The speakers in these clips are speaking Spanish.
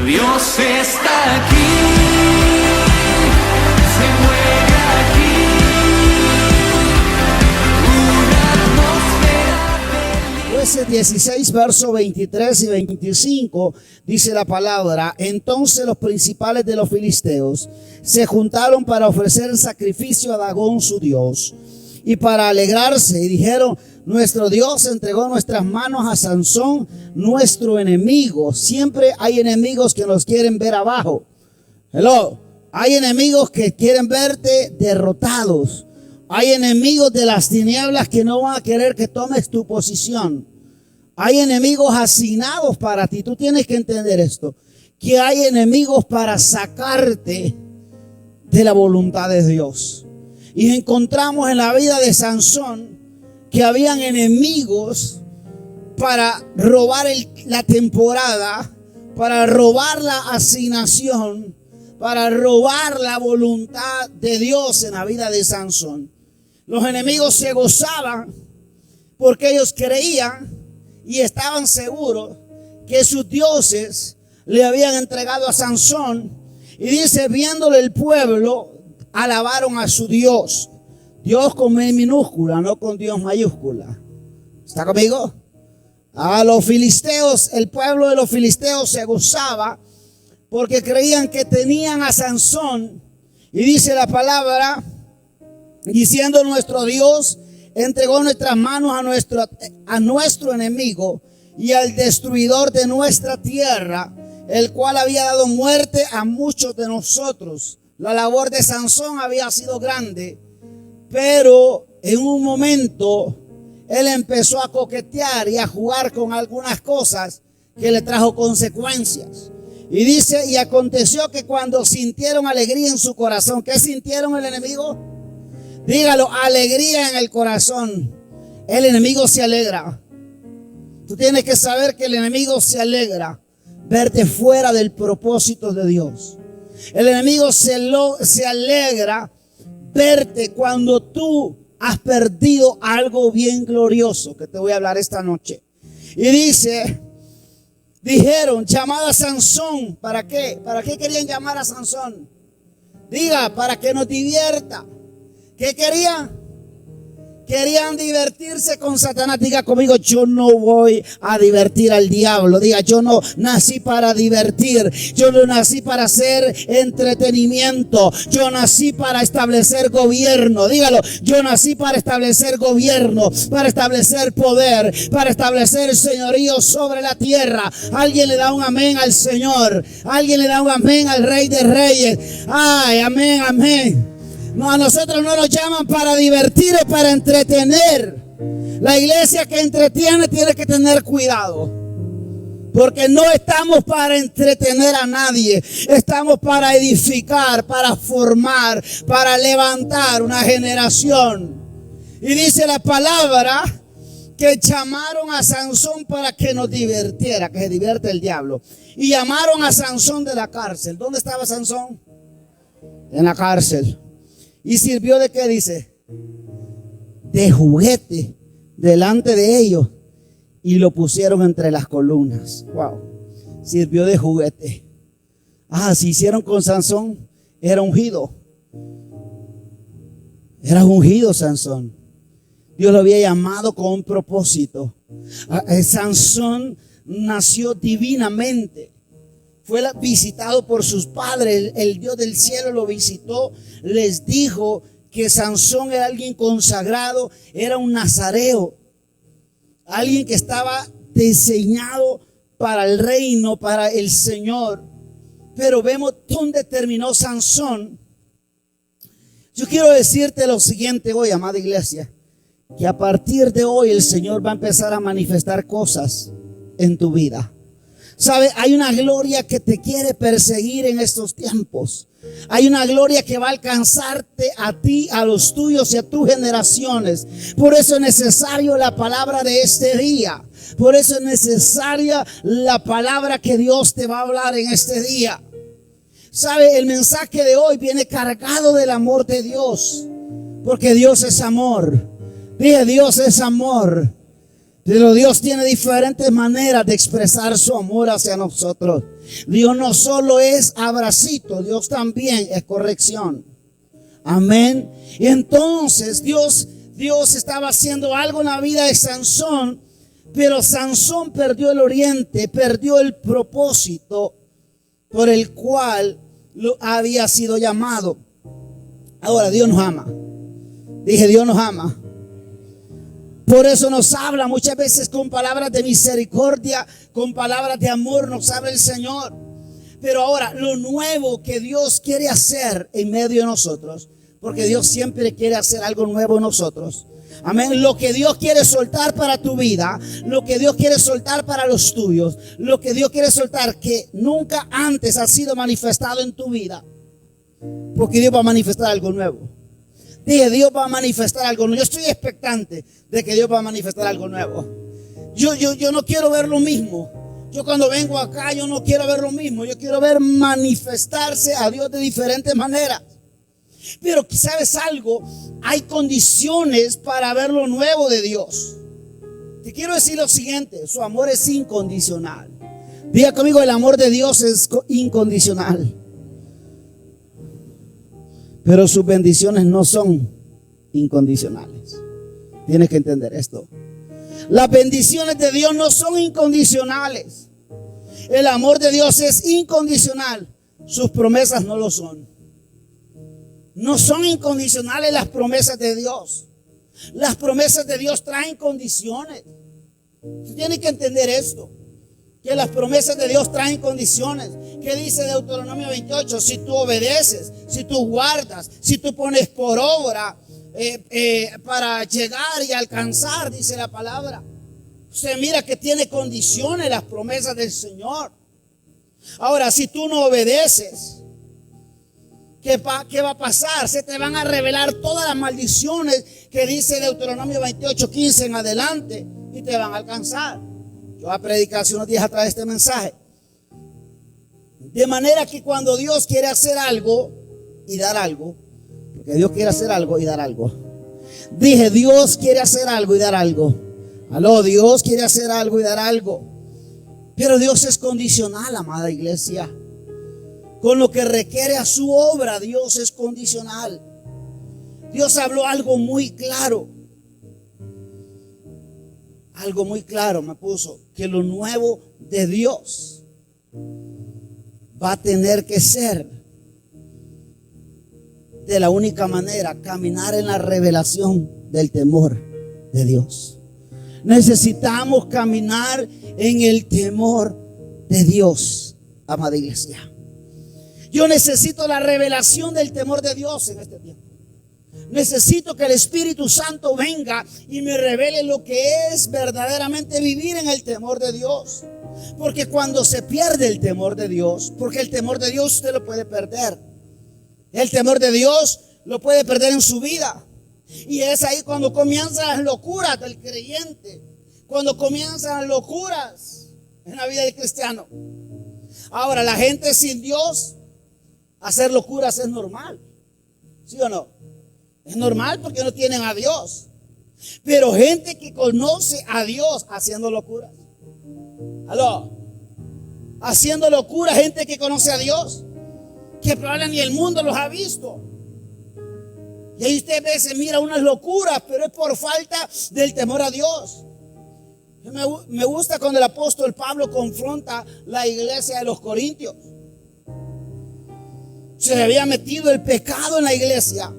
Dios está aquí, se mueve aquí, una atmósfera feliz. Jueces 16, versos 23 y 25, dice la palabra: entonces los principales de los filisteos se juntaron para ofrecer sacrificio a Dagón su dios, y para alegrarse, y dijeron: nuestro Dios entregó nuestras manos a Sansón, nuestro enemigo. Siempre hay enemigos que nos quieren ver abajo. Hello. Hay enemigos que quieren verte derrotados. Hay enemigos de las tinieblas que no van a querer que tomes tu posición. Hay enemigos asignados para ti. Tú tienes que entender esto, que hay enemigos para sacarte de la voluntad de Dios. Y encontramos en la vida de Sansón que habían enemigos para robar la temporada, para robar la asignación, para robar la voluntad de Dios en la vida de Sansón. Los enemigos se gozaban porque ellos creían y estaban seguros que sus dioses le habían entregado a Sansón. Y dice, viéndole el pueblo, alabaron a su Dios. Dios con E minúscula, no con Dios mayúscula. ¿Está conmigo? A los filisteos, el pueblo de los filisteos se gozaba porque creían que tenían a Sansón. Y dice la palabra, diciendo: nuestro Dios entregó nuestras manos a nuestro enemigo y al destruidor de nuestra tierra, el cual había dado muerte a muchos de nosotros. La labor de Sansón había sido grande, pero en un momento él empezó a coquetear y a jugar con algunas cosas que le trajo consecuencias. Y dice: y aconteció que cuando sintieron alegría en su corazón. ¿Qué sintieron el enemigo? Dígalo: alegría en el corazón. El enemigo se alegra. Tú tienes que saber que el enemigo se alegra verte fuera del propósito de Dios. El enemigo se alegra verte cuando tú has perdido algo bien glorioso, que te voy a hablar esta noche. Y dice, dijeron: llamad a Sansón. ¿Para qué? ¿Para qué querían llamar a Sansón? Diga: para que nos divierta. ¿Qué querían? Querían divertirse con Satanás. Diga conmigo: yo no voy a divertir al diablo. Diga: yo no nací para divertir. Yo no nací para hacer entretenimiento. Yo nací para establecer gobierno. Dígalo: yo nací para establecer gobierno, para establecer poder, para establecer señorío sobre la tierra. Alguien le da un amén al Señor. Alguien le da un amén al Rey de Reyes. Ay, amén, amén. No, a nosotros no nos llaman para divertir o para entretener. La iglesia que entretiene tiene que tener cuidado, porque no estamos para entretener a nadie. Estamos para edificar, para formar, para levantar una generación. Y dice la palabra que llamaron a Sansón para que nos divirtiera, que se divierte el diablo. Y llamaron a Sansón de la cárcel. ¿Dónde estaba Sansón? En la cárcel. ¿Y sirvió de qué? Dice, de juguete delante de ellos, y lo pusieron entre las columnas. Wow. Sirvió de juguete. Si hicieron con Sansón, era ungido. Era ungido Sansón. Dios lo había llamado con un propósito. Sansón nació divinamente. Fue visitado por sus padres. El Dios del cielo lo visitó. Les dijo que Sansón era alguien consagrado. Era un nazareo. Alguien que estaba diseñado para el reino, para el Señor. Pero vemos dónde terminó Sansón. Yo quiero decirte lo siguiente hoy, amada iglesia. Que a partir de hoy el Señor va a empezar a manifestar cosas en tu vida. ¿Sabe? Hay una gloria que te quiere perseguir en estos tiempos. Hay una gloria que va a alcanzarte a ti, a los tuyos y a tus generaciones. Por eso es necesario la palabra de este día. Por eso es necesaria la palabra que Dios te va a hablar en este día. ¿Sabe? El mensaje de hoy viene cargado del amor de Dios. Porque Dios es amor. Dije: Dios es amor. Pero Dios tiene diferentes maneras de expresar su amor hacia nosotros. Dios no solo es abracito, Dios también es corrección. Amén. Y entonces Dios estaba haciendo algo en la vida de Sansón, pero Sansón perdió el oriente, perdió el propósito por el cual lo había sido llamado. Ahora, Dios nos ama. Dije, Dios nos ama. Por eso nos habla muchas veces con palabras de misericordia, con palabras de amor nos habla el Señor. Pero ahora, lo nuevo que Dios quiere hacer en medio de nosotros, porque Dios siempre quiere hacer algo nuevo en nosotros. Amén. Lo que Dios quiere soltar para tu vida, lo que Dios quiere soltar para los tuyos, lo que Dios quiere soltar que nunca antes ha sido manifestado en tu vida, porque Dios va a manifestar algo nuevo. Dije, Dios va a manifestar algo nuevo. Yo estoy expectante de que Dios va a manifestar algo nuevo. Yo no quiero ver lo mismo. Yo cuando vengo acá, yo no quiero ver lo mismo. Yo quiero ver manifestarse a Dios de diferentes maneras. Pero ¿sabes algo? Hay condiciones para ver lo nuevo de Dios. Te quiero decir lo siguiente: su amor es incondicional. Diga conmigo, el amor de Dios es incondicional. Pero sus bendiciones no son incondicionales. Tienes que entender esto. Las bendiciones de Dios no son incondicionales. El amor de Dios es incondicional. Sus promesas no lo son. No son incondicionales las promesas de Dios. Las promesas de Dios traen condiciones. Tú tienes que entender esto, que las promesas de Dios traen condiciones. ¿Qué dice Deuteronomio 28? Si tú obedeces, si tú guardas, si tú pones por obra para llegar y alcanzar, dice la palabra. Usted mira que tiene condiciones las promesas del Señor. Ahora, si tú no obedeces, ¿qué va a pasar? Se te van a revelar todas las maldiciones que dice Deuteronomio 28:15 en adelante y te van a alcanzar. Yo voy a predicar hace unos días atrás este mensaje. De manera que cuando Dios quiere hacer algo y dar algo, porque Dios quiere hacer algo y dar algo. Dije, Dios quiere hacer algo y dar algo. Aló, Dios quiere hacer algo y dar algo. Pero Dios es condicional, amada iglesia. Con lo que requiere a su obra, Dios es condicional. Dios habló algo muy claro. Algo muy claro me puso, que lo nuevo de Dios va a tener que ser de la única manera, caminar en la revelación del temor de Dios. Necesitamos caminar en el temor de Dios, amada iglesia. Yo necesito la revelación del temor de Dios en este tiempo. Necesito que el Espíritu Santo venga y me revele lo que es verdaderamente vivir en el temor de Dios. Porque cuando se pierde el temor de Dios, porque el temor de Dios usted lo puede perder. El temor de Dios lo puede perder en su vida. Y es ahí cuando comienzan las locuras del creyente. Cuando comienzan las locuras en la vida del cristiano. Ahora, la gente sin Dios, hacer locuras es normal. ¿Sí o no? Es normal porque no tienen a Dios. Pero gente que conoce a Dios haciendo locuras. Aló. Haciendo locuras, gente que conoce a Dios, que probablemente ni el mundo los ha visto. Y ahí usted a veces mira unas locuras, pero es por falta del temor a Dios. Me gusta cuando el apóstol Pablo confronta la iglesia de los Corintios. Se le había metido el pecado en la iglesia.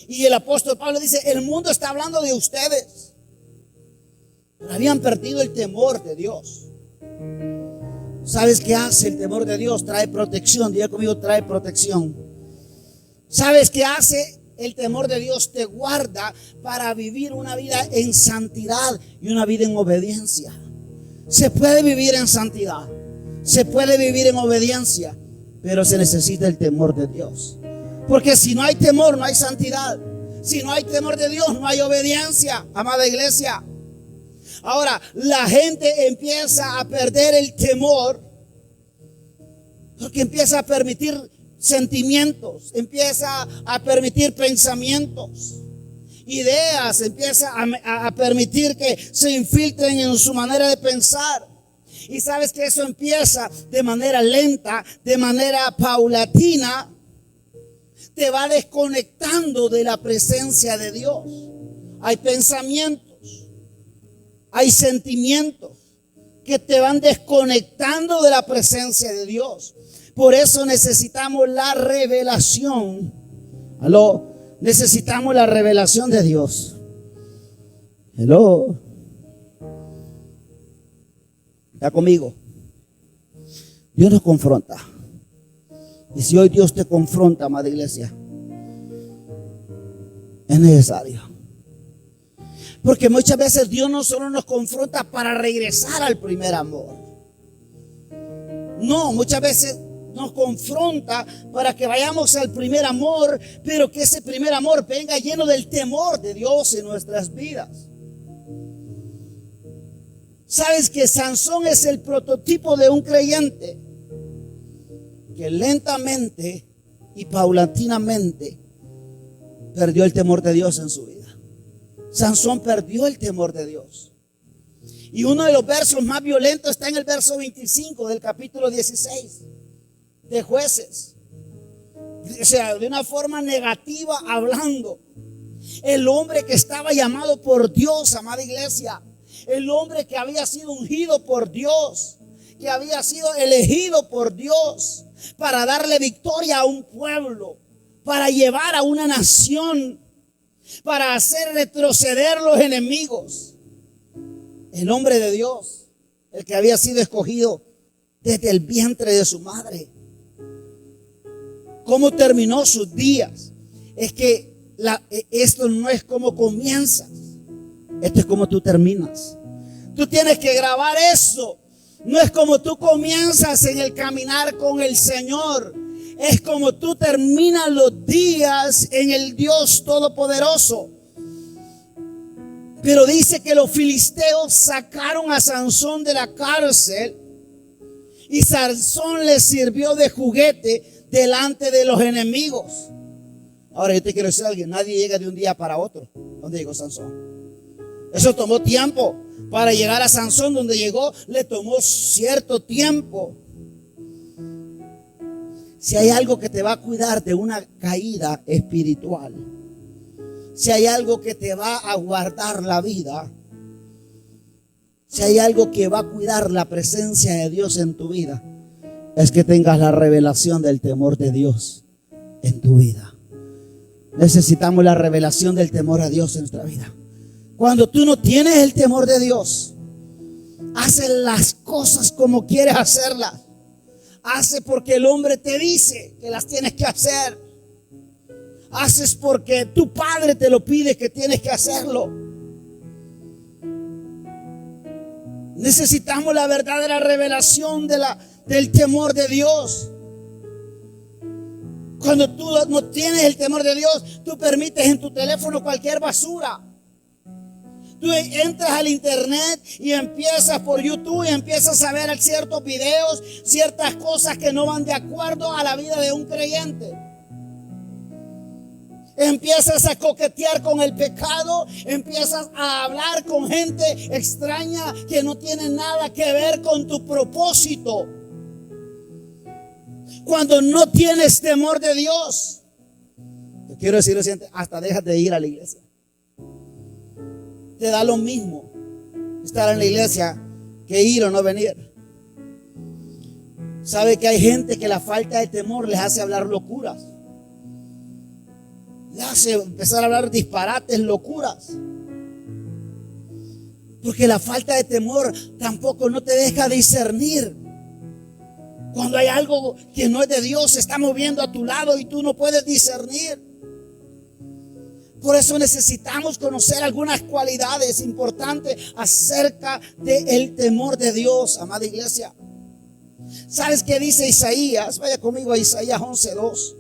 Y el apóstol Pablo dice, el mundo está hablando de ustedes. Pero habían perdido el temor de Dios. ¿Sabes qué hace el temor de Dios? Trae protección. Diga conmigo, trae protección. ¿Sabes qué hace el temor de Dios? Te guarda para vivir una vida en santidad y una vida en obediencia. Se puede vivir en santidad, se puede vivir en obediencia, pero se necesita el temor de Dios. Porque si no hay temor, no hay santidad. Si no hay temor de Dios, no hay obediencia, amada iglesia. Ahora, la gente empieza a perder el temor porque empieza a permitir sentimientos, empieza a permitir pensamientos. ideas, empieza a permitir que se infiltren en su manera de pensar. Y sabes que eso empieza de manera lenta, de manera paulatina, te va desconectando de la presencia de Dios. Hay pensamientos, hay sentimientos que te van desconectando de la presencia de Dios. Por eso necesitamos la revelación. Aló, necesitamos la revelación de Dios. Hello. ¿Está conmigo? Dios nos confronta. Y si hoy Dios te confronta, amada iglesia, es necesario. Porque muchas veces Dios no solo nos confronta para regresar al primer amor. No, muchas veces nos confronta para que vayamos al primer amor, pero que ese primer amor venga lleno del temor de Dios en nuestras vidas. Sabes que Sansón es el prototipo de un creyente que lentamente y paulatinamente perdió el temor de Dios en su vida. Sansón perdió el temor de Dios. Y uno de los versos más violentos está en el verso 25 del capítulo 16 de Jueces. O sea, de una forma negativa hablando. El hombre que estaba llamado por Dios, amada iglesia, el hombre que había sido ungido por Dios, que había sido elegido por Dios para darle victoria a un pueblo, para llevar a una nación, para hacer retroceder los enemigos. El hombre de Dios, el que había sido escogido desde el vientre de su madre. ¿Cómo terminó sus días? Es que esto no es como comienzas, esto es como tú terminas. Tú tienes que grabar eso. No es como tú comienzas en el caminar con el Señor, es como tú terminas los días en el Dios Todopoderoso. Pero dice que los filisteos sacaron a Sansón de la cárcel y Sansón le sirvió de juguete delante de los enemigos. Ahora yo te quiero decir algo, nadie llega de un día para otro. ¿Dónde llegó Sansón? Eso tomó tiempo. Para llegar a Sansón donde llegó, le tomó cierto tiempo. Si hay algo que te va a cuidar de una caída espiritual, si hay algo que te va a guardar la vida, si hay algo que va a cuidar la presencia de Dios en tu vida, es que tengas la revelación del temor de Dios en tu vida. Necesitamos la revelación del temor a Dios en nuestra vida. Cuando tú no tienes el temor de Dios, haces las cosas como quieres hacerlas. Haces porque el hombre te dice que las tienes que hacer. Haces porque tu padre te lo pide que tienes que hacerlo. Necesitamos la verdadera revelación del temor de Dios. Cuando tú no tienes el temor de Dios, tú permites en tu teléfono cualquier basura. Tú entras al internet y empiezas por YouTube y empiezas a ver ciertos videos, ciertas cosas que no van de acuerdo a la vida de un creyente. Empiezas a coquetear con el pecado, empiezas a hablar con gente extraña que no tiene nada que ver con tu propósito. Cuando no tienes temor de Dios, te quiero decir lo siguiente, hasta dejas de ir a la iglesia. Te da lo mismo estar en la iglesia que ir o no venir. Sabe que hay gente que la falta de temor les hace hablar locuras, les hace empezar a hablar disparates, locuras, porque la falta de temor tampoco no te deja discernir. Cuando hay algo que no es de Dios, se está moviendo a tu lado y tú no puedes discernir. Por eso necesitamos conocer algunas cualidades importantes acerca del temor de Dios, amada iglesia. ¿Sabes qué dice Isaías? Vaya conmigo a Isaías 11:2.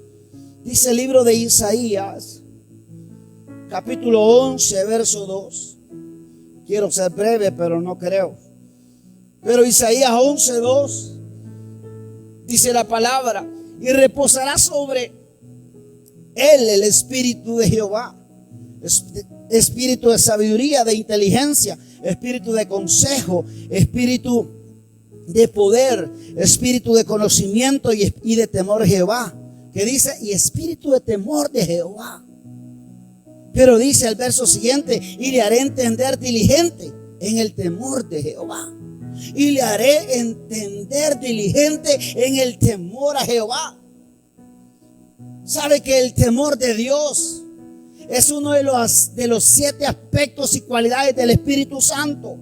Dice el libro de Isaías, capítulo 11, verso 2. Quiero ser breve, pero no creo. Pero Isaías 11:2 dice la palabra: y reposará sobre él el espíritu de Jehová. espíritu de sabiduría, de inteligencia, espíritu de consejo, espíritu de poder, espíritu de conocimiento y de temor de Jehová. Que dice, y espíritu de temor de Jehová. Pero dice el verso siguiente, y le haré entender diligente en el temor de Jehová. Y le haré entender diligente en el temor a Jehová. Sabe que el temor de Dios es uno de los 7 aspectos y cualidades del Espíritu Santo.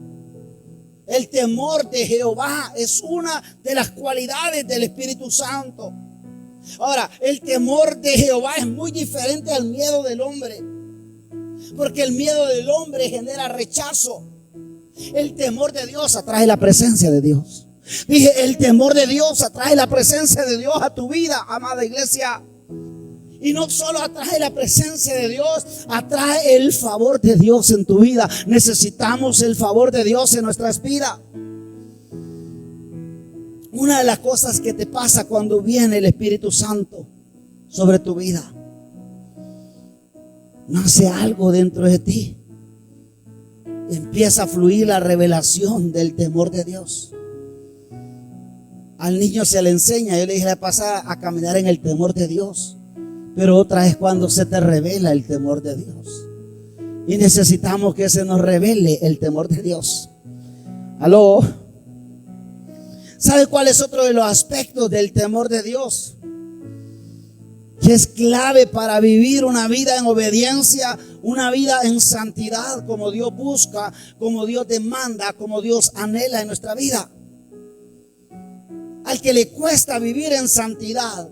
El temor de Jehová es una de las cualidades del Espíritu Santo. Ahora, el temor de Jehová es muy diferente al miedo del hombre, porque el miedo del hombre genera rechazo. El temor de Dios atrae la presencia de Dios. Dije, el temor de Dios atrae la presencia de Dios a tu vida, amada iglesia. Y no solo atrae la presencia de Dios, atrae el favor de Dios en tu vida. Necesitamos el favor de Dios en nuestras vidas. Una de las cosas que te pasa cuando viene el Espíritu Santo sobre tu vida, nace algo dentro de ti. Empieza a fluir la revelación del temor de Dios. Al niño se le enseña, yo le dije la pasada, a caminar en el temor de Dios. Pero otra es cuando se te revela el temor de Dios. Y necesitamos que se nos revele el temor de Dios. ¿Aló? ¿Sabe cuál es otro de los aspectos del temor de Dios? Que es clave para vivir una vida en obediencia, una vida en santidad, como Dios busca, como Dios demanda, como Dios anhela en nuestra vida. Al que le cuesta vivir en santidad,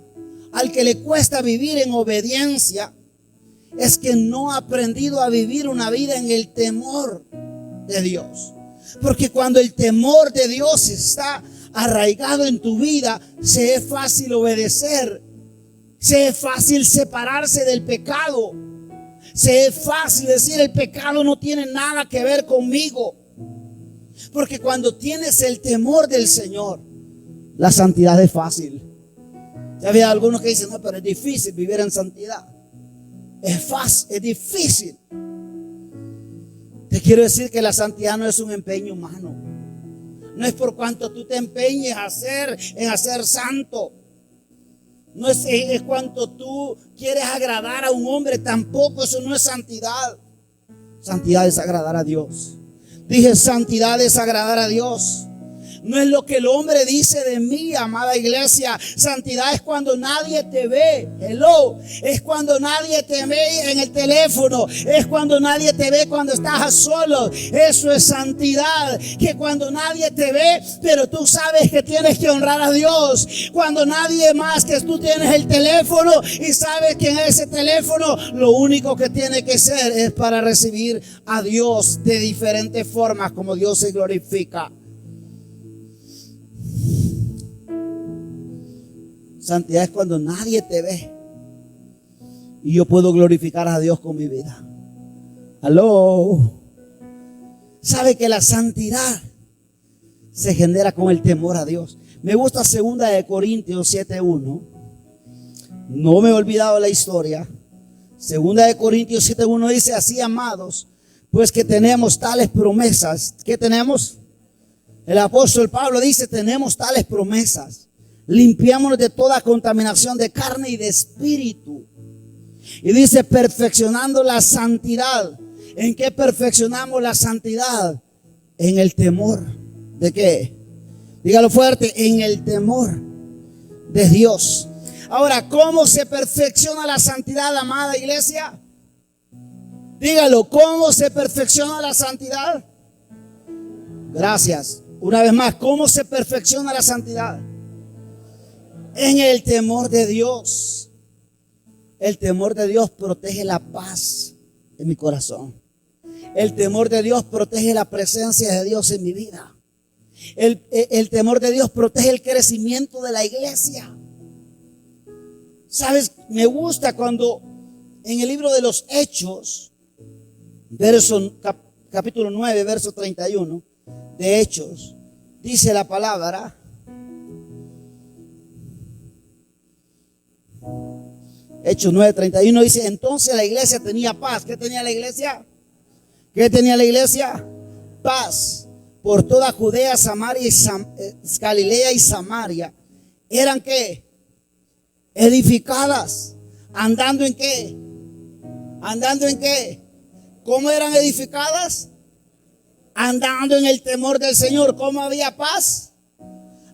al que le cuesta vivir en obediencia, es que no ha aprendido a vivir una vida en el temor de Dios. Porque cuando el temor de Dios está arraigado en tu vida, se es fácil obedecer, se es fácil separarse del pecado, se es fácil decir el pecado no tiene nada que ver conmigo. Porque cuando tienes el temor del Señor, la santidad es fácil. Ya había algunos que dicen, no, pero es difícil vivir en santidad. Es fácil, es difícil. Te quiero decir que la santidad no es un empeño humano. No es por cuanto tú te empeñes en hacer santo. No es cuanto tú quieres agradar a un hombre. Tampoco, eso no es santidad. Santidad es agradar a Dios. Dije, santidad es agradar a Dios. No es lo que el hombre dice de mí, amada iglesia. Santidad es cuando nadie te ve. Hello. Es cuando nadie te ve en el teléfono. Es cuando nadie te ve cuando estás a solo. Eso es santidad. Que cuando nadie te ve, pero tú sabes que tienes que honrar a Dios. Cuando nadie más, que tú tienes el teléfono y sabes que en ese teléfono lo único que tiene que ser es para recibir a Dios de diferentes formas, como Dios se glorifica. Santidad es cuando nadie te ve y yo puedo glorificar a Dios con mi vida. Aló. Sabe que la santidad se genera con el temor a Dios. Me gusta 2 Corintios 7:1. No me he olvidado la historia. 2 Corintios 7:1 dice así, amados, pues que tenemos tales promesas. ¿Qué tenemos? El apóstol Pablo dice, tenemos tales promesas. Limpiámonos de toda contaminación de carne y de espíritu. Y dice, perfeccionando la santidad. ¿En qué perfeccionamos la santidad? En el temor. ¿De qué? Dígalo fuerte, en el temor de Dios. Ahora, ¿cómo se perfecciona la santidad, amada iglesia? Dígalo, ¿cómo se perfecciona la santidad? Gracias. Una vez más, ¿cómo se perfecciona la santidad? En el temor de Dios. El temor de Dios protege la paz en mi corazón. El temor de Dios protege la presencia de Dios en mi vida. El temor de Dios protege el crecimiento de la iglesia. ¿Sabes? Me gusta cuando en el libro de los Hechos, capítulo 9, verso 31 de Hechos, dice la palabra. Hechos 9:31 dice, entonces la iglesia tenía paz. ¿Qué tenía la iglesia? ¿Qué tenía la iglesia? Paz. Por toda Judea, Samaria y Galilea y Samaria. ¿Eran qué? Edificadas. ¿Andando en qué? ¿Andando en qué? ¿Cómo eran edificadas? Andando en el temor del Señor. ¿Cómo había paz?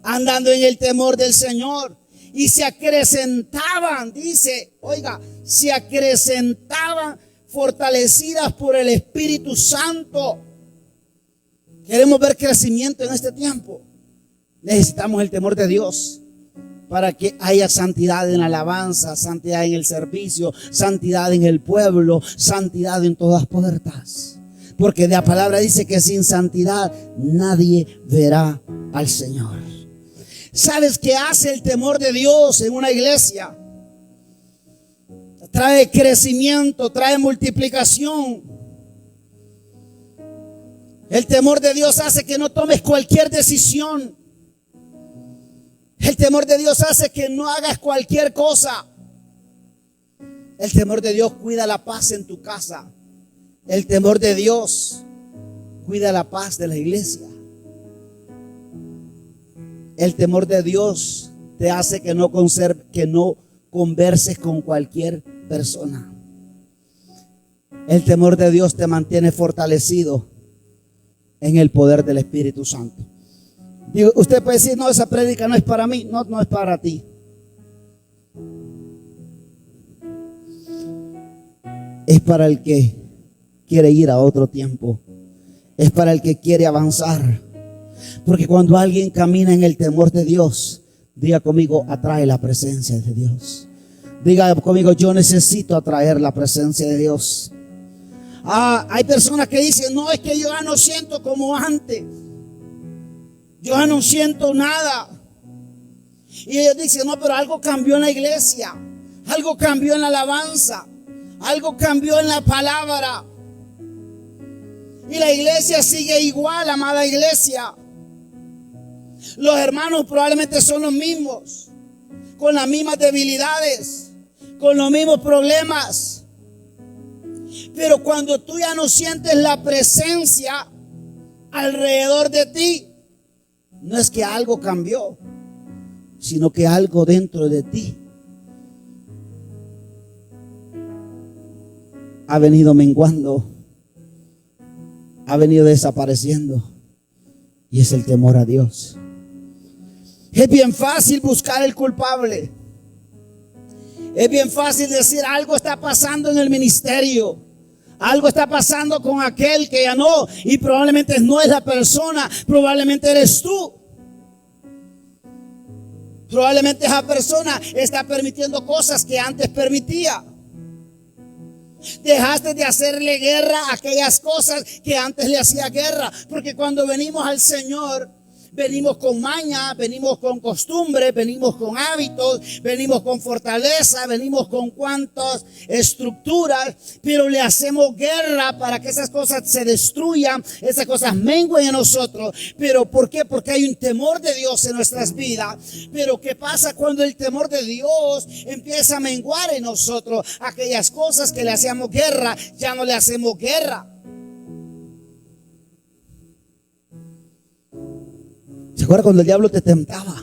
Andando en el temor del Señor. Y se acrecentaban, dice, oiga, se acrecentaban fortalecidas por el Espíritu Santo. Queremos ver crecimiento en este tiempo. Necesitamos el temor de Dios para que haya santidad en la alabanza, santidad en el servicio, santidad en el pueblo, santidad en todas puertas. Porque la palabra dice que sin santidad nadie verá al Señor. ¿Sabes qué hace el temor de Dios en una iglesia? Trae crecimiento, trae multiplicación. El temor de Dios hace que no tomes cualquier decisión. El temor de Dios hace que no hagas cualquier cosa. El temor de Dios cuida la paz en tu casa. El temor de Dios cuida la paz de la iglesia. El temor de Dios te hace que no converses con cualquier persona. El temor de Dios te mantiene fortalecido en el poder del Espíritu Santo. Digo, usted puede decir, no, esa prédica no es para mí. No, no es para ti. Es para el que quiere ir a otro tiempo. Es para el que quiere avanzar. Porque cuando alguien camina en el temor de Dios, diga conmigo, atrae la presencia de Dios. Diga conmigo, yo necesito atraer la presencia de Dios. Hay personas que dicen, no, es que yo ya no siento como antes. Yo ya no siento nada. Y ellos dicen, no, pero algo cambió en la iglesia. Algo cambió en la alabanza. Algo cambió en la palabra. Y la iglesia sigue igual, amada iglesia. Los hermanos probablemente son los mismos, con las mismas debilidades, con los mismos problemas. Pero cuando tú ya no sientes la presencia alrededor de ti, no es que algo cambió, sino que algo dentro de ti ha venido menguando, ha venido desapareciendo, y es el temor a Dios. Es bien fácil buscar el culpable. Es bien fácil decir, algo está pasando en el ministerio. Algo está pasando con aquel que ya no. Y probablemente no es la persona. Probablemente eres tú. Probablemente esa persona está permitiendo cosas que antes permitía. Dejaste de hacerle guerra a aquellas cosas que antes le hacía guerra. Porque cuando venimos al Señor, venimos con maña, venimos con costumbre, venimos con hábitos, venimos con fortaleza, venimos con cuantas estructuras, pero le hacemos guerra para que esas cosas se destruyan, esas cosas menguen en nosotros. ¿Pero por qué? Porque hay un temor de Dios en nuestras vidas. Pero ¿qué pasa cuando el temor de Dios empieza a menguar en nosotros? Aquellas cosas que le hacíamos guerra, ya no le hacemos guerra. ¿Se acuerda cuando el diablo te tentaba?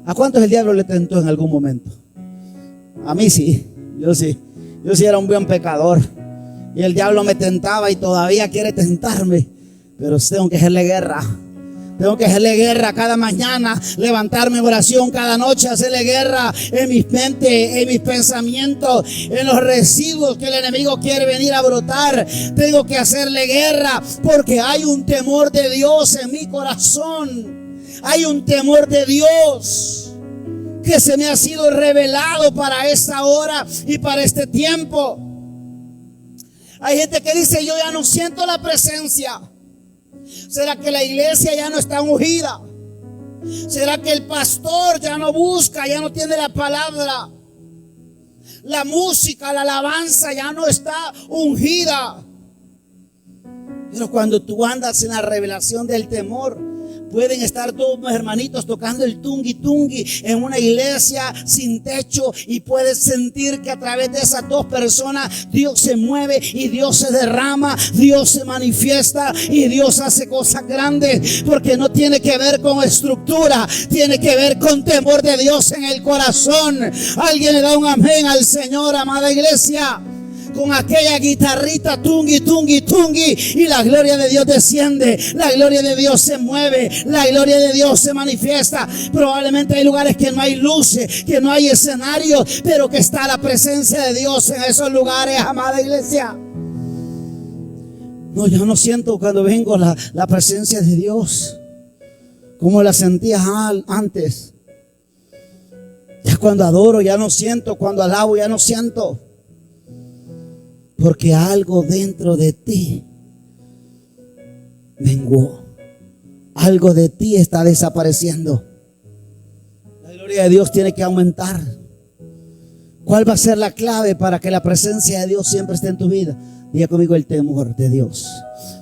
¿A cuántos el diablo le tentó en algún momento? A mí sí, yo sí era un buen pecador. Y el diablo me tentaba y todavía quiere tentarme. Pero tengo que hacerle guerra. Tengo que hacerle guerra cada mañana, levantarme en oración cada noche, hacerle guerra en mis mentes, en mis pensamientos, en los residuos que el enemigo quiere venir a brotar. Tengo que hacerle guerra porque hay un temor de Dios en mi corazón. Hay un temor de Dios que se me ha sido revelado para esta hora y para este tiempo. Hay gente que dice, yo ya no siento la presencia. ¿Será que la iglesia ya no está ungida? ¿Será que el pastor ya no busca, ya no tiene la palabra? La música, la alabanza ya no está ungida. Pero cuando tú andas en la revelación del temor, Pueden estar dos hermanitos tocando el tungui tungui en una iglesia sin techo y puedes sentir que a través de esas dos personas Dios se mueve y Dios se derrama, Dios se manifiesta y Dios hace cosas grandes, porque no tiene que ver con estructura, tiene que ver con temor de Dios en el corazón. Alguien le da un amén al Señor, amada iglesia. Con aquella guitarrita tungui, tungui, tungui, y la gloria de Dios desciende, la gloria de Dios se mueve, la gloria de Dios se manifiesta. Probablemente hay lugares que no hay luces, que no hay escenarios, pero que está la presencia de Dios en esos lugares, amada iglesia. No, yo no siento cuando vengo la presencia de Dios como la sentía antes. Ya cuando adoro ya no siento, cuando alabo ya no siento. Porque algo dentro de ti menguó. Algo de ti está desapareciendo. La gloria de Dios tiene que aumentar. ¿Cuál va a ser la clave para que la presencia de Dios siempre esté en tu vida? Diga conmigo: el temor de Dios.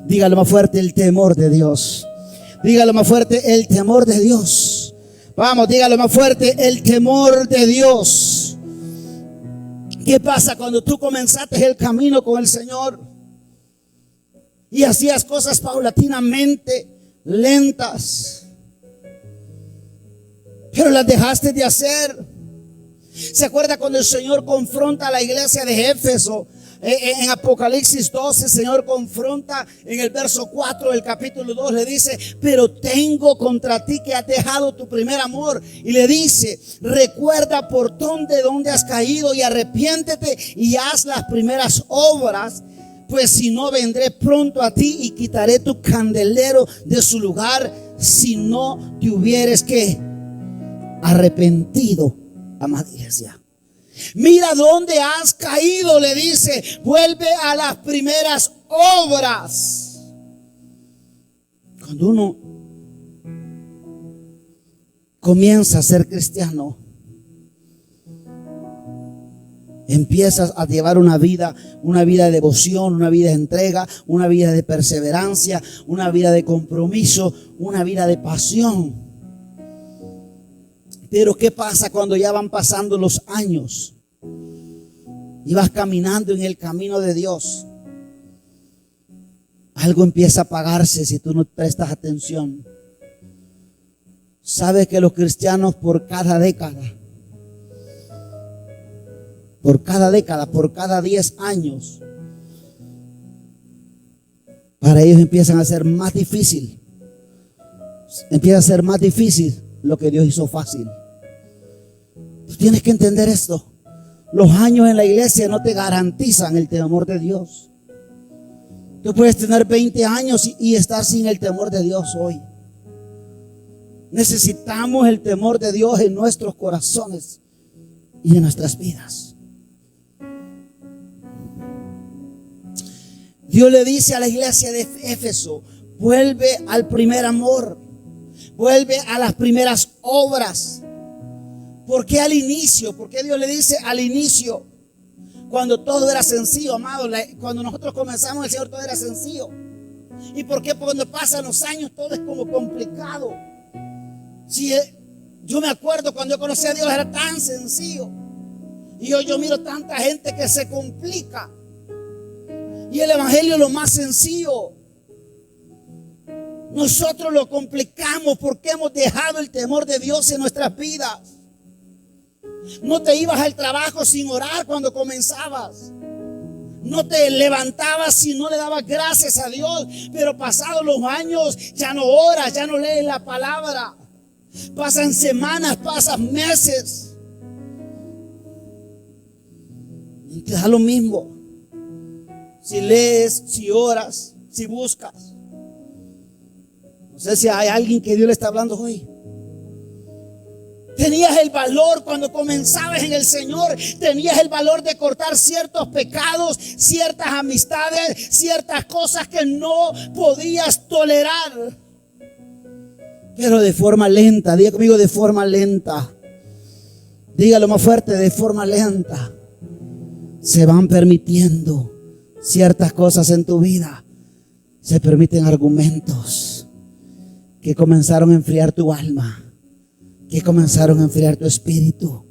Dígalo más fuerte: el temor de Dios. Dígalo más fuerte: el temor de Dios. Vamos, dígalo más fuerte: el temor de Dios. ¿Qué pasa cuando tú comenzaste el camino con el Señor y hacías cosas paulatinamente, lentas, pero las dejaste de hacer? ¿Se acuerda cuando el Señor confronta a la iglesia de Éfeso? En Apocalipsis 12, el Señor confronta en el verso 4 del capítulo 2, le dice: pero tengo contra ti que has dejado tu primer amor. Y le dice: recuerda por dónde has caído y arrepiéntete y haz las primeras obras, pues si no, vendré pronto a ti y quitaré tu candelero de su lugar si no te hubieres que arrepentido, amada iglesia. Mira dónde has caído, le dice, vuelve a las primeras obras. Cuando uno comienza a ser cristiano, empiezas a llevar una vida de devoción, una vida de entrega, una vida de perseverancia, una vida de compromiso, una vida de pasión. Pero ¿qué pasa cuando ya van pasando los años y vas caminando en el camino de Dios? Algo empieza a apagarse si tú no prestas atención. Sabes que los cristianos por cada década, por cada 10 años, para ellos empieza a ser más difícil lo que Dios hizo fácil. Tú tienes que entender esto. Los años en la iglesia no te garantizan el temor de Dios. Tú puedes tener 20 años y estar sin el temor de Dios hoy. Necesitamos el temor de Dios en nuestros corazones y en nuestras vidas. Dios le dice a la iglesia de Éfeso: vuelve al primer amor, vuelve a las primeras obras. ¿Por qué al inicio? ¿Por qué Dios le dice al inicio? Cuando todo era sencillo, amado. Cuando nosotros comenzamos el Señor, todo era sencillo. ¿Y por qué? Porque cuando pasan los años todo es como complicado. Si yo me acuerdo cuando yo conocí a Dios era tan sencillo, y hoy yo miro tanta gente que se complica, y el evangelio es lo más sencillo. Nosotros lo complicamos porque hemos dejado el temor de Dios en nuestras vidas. No te ibas al trabajo sin orar cuando comenzabas. No te levantabas si no le dabas gracias a Dios. Pero pasados los años ya no oras, ya no lees la palabra. Pasan semanas, pasan meses y te da lo mismo si lees, si oras, si buscas. No sé si hay alguien que Dios le está hablando hoy. Tenías el valor cuando comenzabas en el Señor. Tenías el valor de cortar ciertos pecados, ciertas amistades, ciertas cosas que no podías tolerar. Pero de forma lenta. Diga conmigo: de forma lenta. Dígalo más fuerte: de forma lenta. Se van permitiendo ciertas cosas en tu vida. Se permiten argumentos. que comenzaron a enfriar tu alma, que comenzaron a enfriar tu espíritu.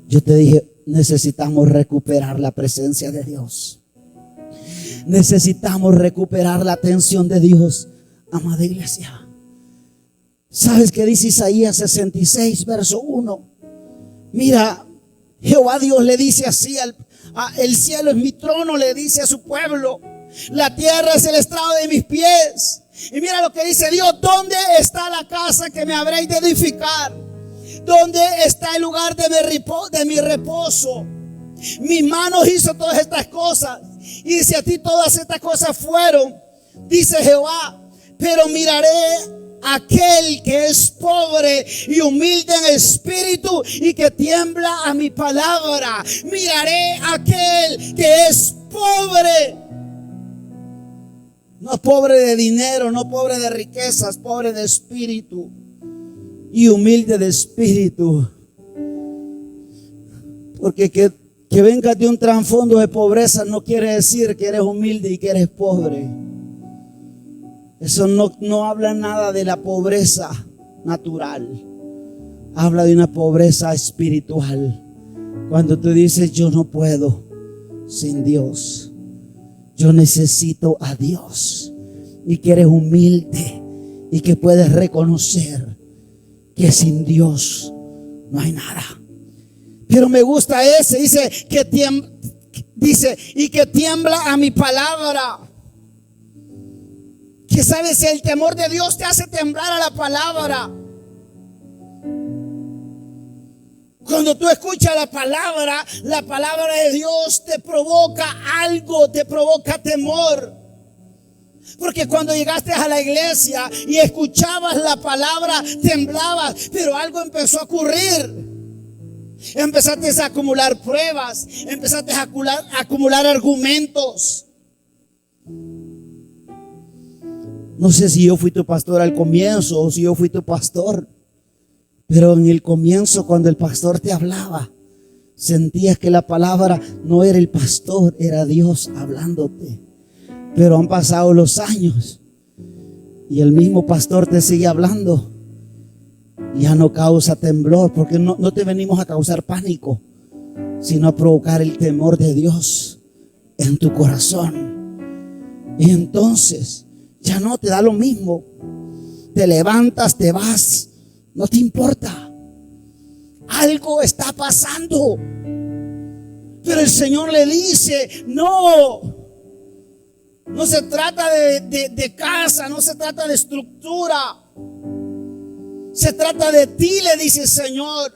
Yo te dije, necesitamos recuperar la presencia de Dios. Necesitamos recuperar la atención de Dios, amada iglesia. ¿Sabes qué dice Isaías 66, verso 1? Mira, Jehová Dios le dice así: el cielo es mi trono, le dice a su pueblo. La tierra es el estrado de mis pies. Y mira lo que dice Dios: ¿dónde está la casa que me habréis de edificar? ¿Dónde está el lugar de mi reposo? Mis manos hizo todas estas cosas, y si a ti todas estas cosas fueron, dice Jehová, pero miraré aquel que es pobre y humilde en espíritu y que tiembla a mi palabra. Miraré aquel que es pobre. No pobre de dinero, no pobre de riquezas, pobre de espíritu y humilde de espíritu. Porque que vengas de un trasfondo de pobreza no quiere decir que eres humilde y que eres pobre. Eso no habla nada de la pobreza natural. Habla de una pobreza espiritual. Cuando tú dices, yo no puedo sin Dios. Yo necesito a Dios. Y que eres humilde y que puedes reconocer que sin Dios no hay nada. Pero me gusta ese, dice y que tiembla a mi palabra. Que sabes, si el temor de Dios te hace temblar a la palabra. Cuando tú escuchas la palabra de Dios te provoca algo, te provoca temor. Porque cuando llegaste a la iglesia y escuchabas la palabra, temblabas, pero algo empezó a ocurrir. Empezaste a acumular pruebas, empezaste a acumular argumentos. No sé si yo fui tu pastor al comienzo o si yo fui tu pastor, pero en el comienzo, cuando el pastor te hablaba, sentías que la palabra no era el pastor, era Dios hablándote. Pero han pasado los años y el mismo pastor te sigue hablando. Ya no causa temblor, porque no te venimos a causar pánico, sino a provocar el temor de Dios en tu corazón. Y entonces ya no te da lo mismo. Te levantas, te vas, no te importa. Algo está pasando. Pero el Señor le dice, no se trata de casa, no se trata de estructura. Se trata de ti, le dice el Señor.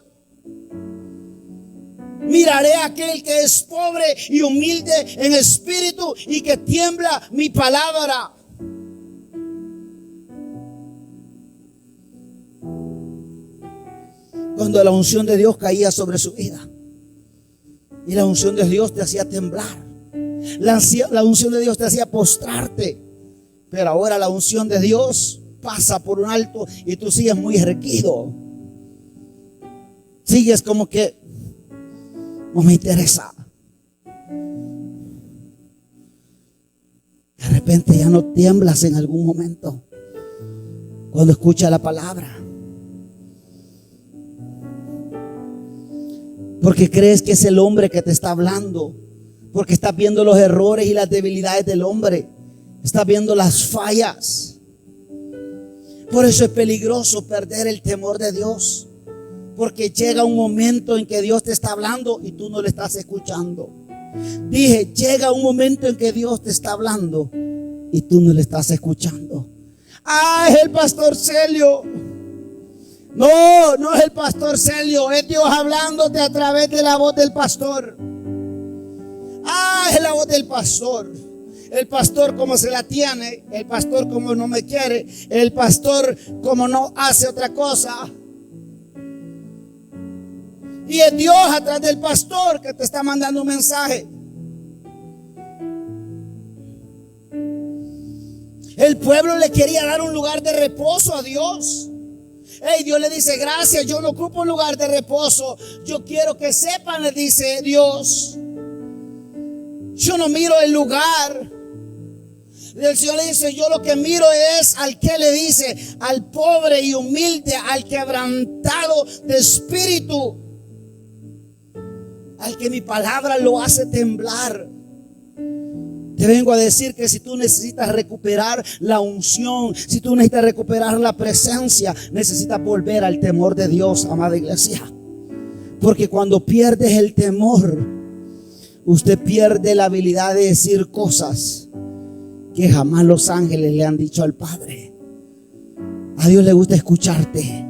Miraré a aquel que es pobre y humilde en espíritu y que tiembla mi palabra. Cuando la unción de Dios caía sobre su vida y la unción de Dios te hacía temblar, la unción de Dios te hacía postrarte, pero ahora la unción de Dios pasa por un alto y tú sigues muy erguido. Sigues como que no me interesa. De repente ya no tiemblas en algún momento cuando escuchas la palabra, porque crees que es el hombre que te está hablando, porque estás viendo los errores y las debilidades del hombre, estás viendo las fallas. Por eso es peligroso perder el temor de Dios, porque llega un momento en que Dios te está hablando y tú no le estás escuchando. Dije, llega un momento en que Dios te está hablando y tú no le estás escuchando. Es el pastor Celio. No es el pastor Celio, es Dios hablándote a través de la voz del pastor. Es la voz del pastor. El pastor como se la tiene, el pastor como no me quiere, el pastor como no hace otra cosa. Y es Dios a través del pastor que te está mandando un mensaje. El pueblo le quería dar un lugar de reposo a Dios. Dios le dice, gracias, yo no ocupo un lugar de reposo. Yo quiero que sepan, le dice Dios, yo no miro el lugar, El Señor le dice, yo lo que miro es al que le dice, al pobre y humilde, al quebrantado de espíritu, al que mi palabra lo hace temblar. Te vengo a decir que si tú necesitas recuperar la unción, si tú necesitas recuperar la presencia, necesitas volver al temor de Dios, amada iglesia. Porque cuando pierdes el temor, usted pierde la habilidad de decir cosas que jamás los ángeles le han dicho al Padre. A Dios le gusta escucharte.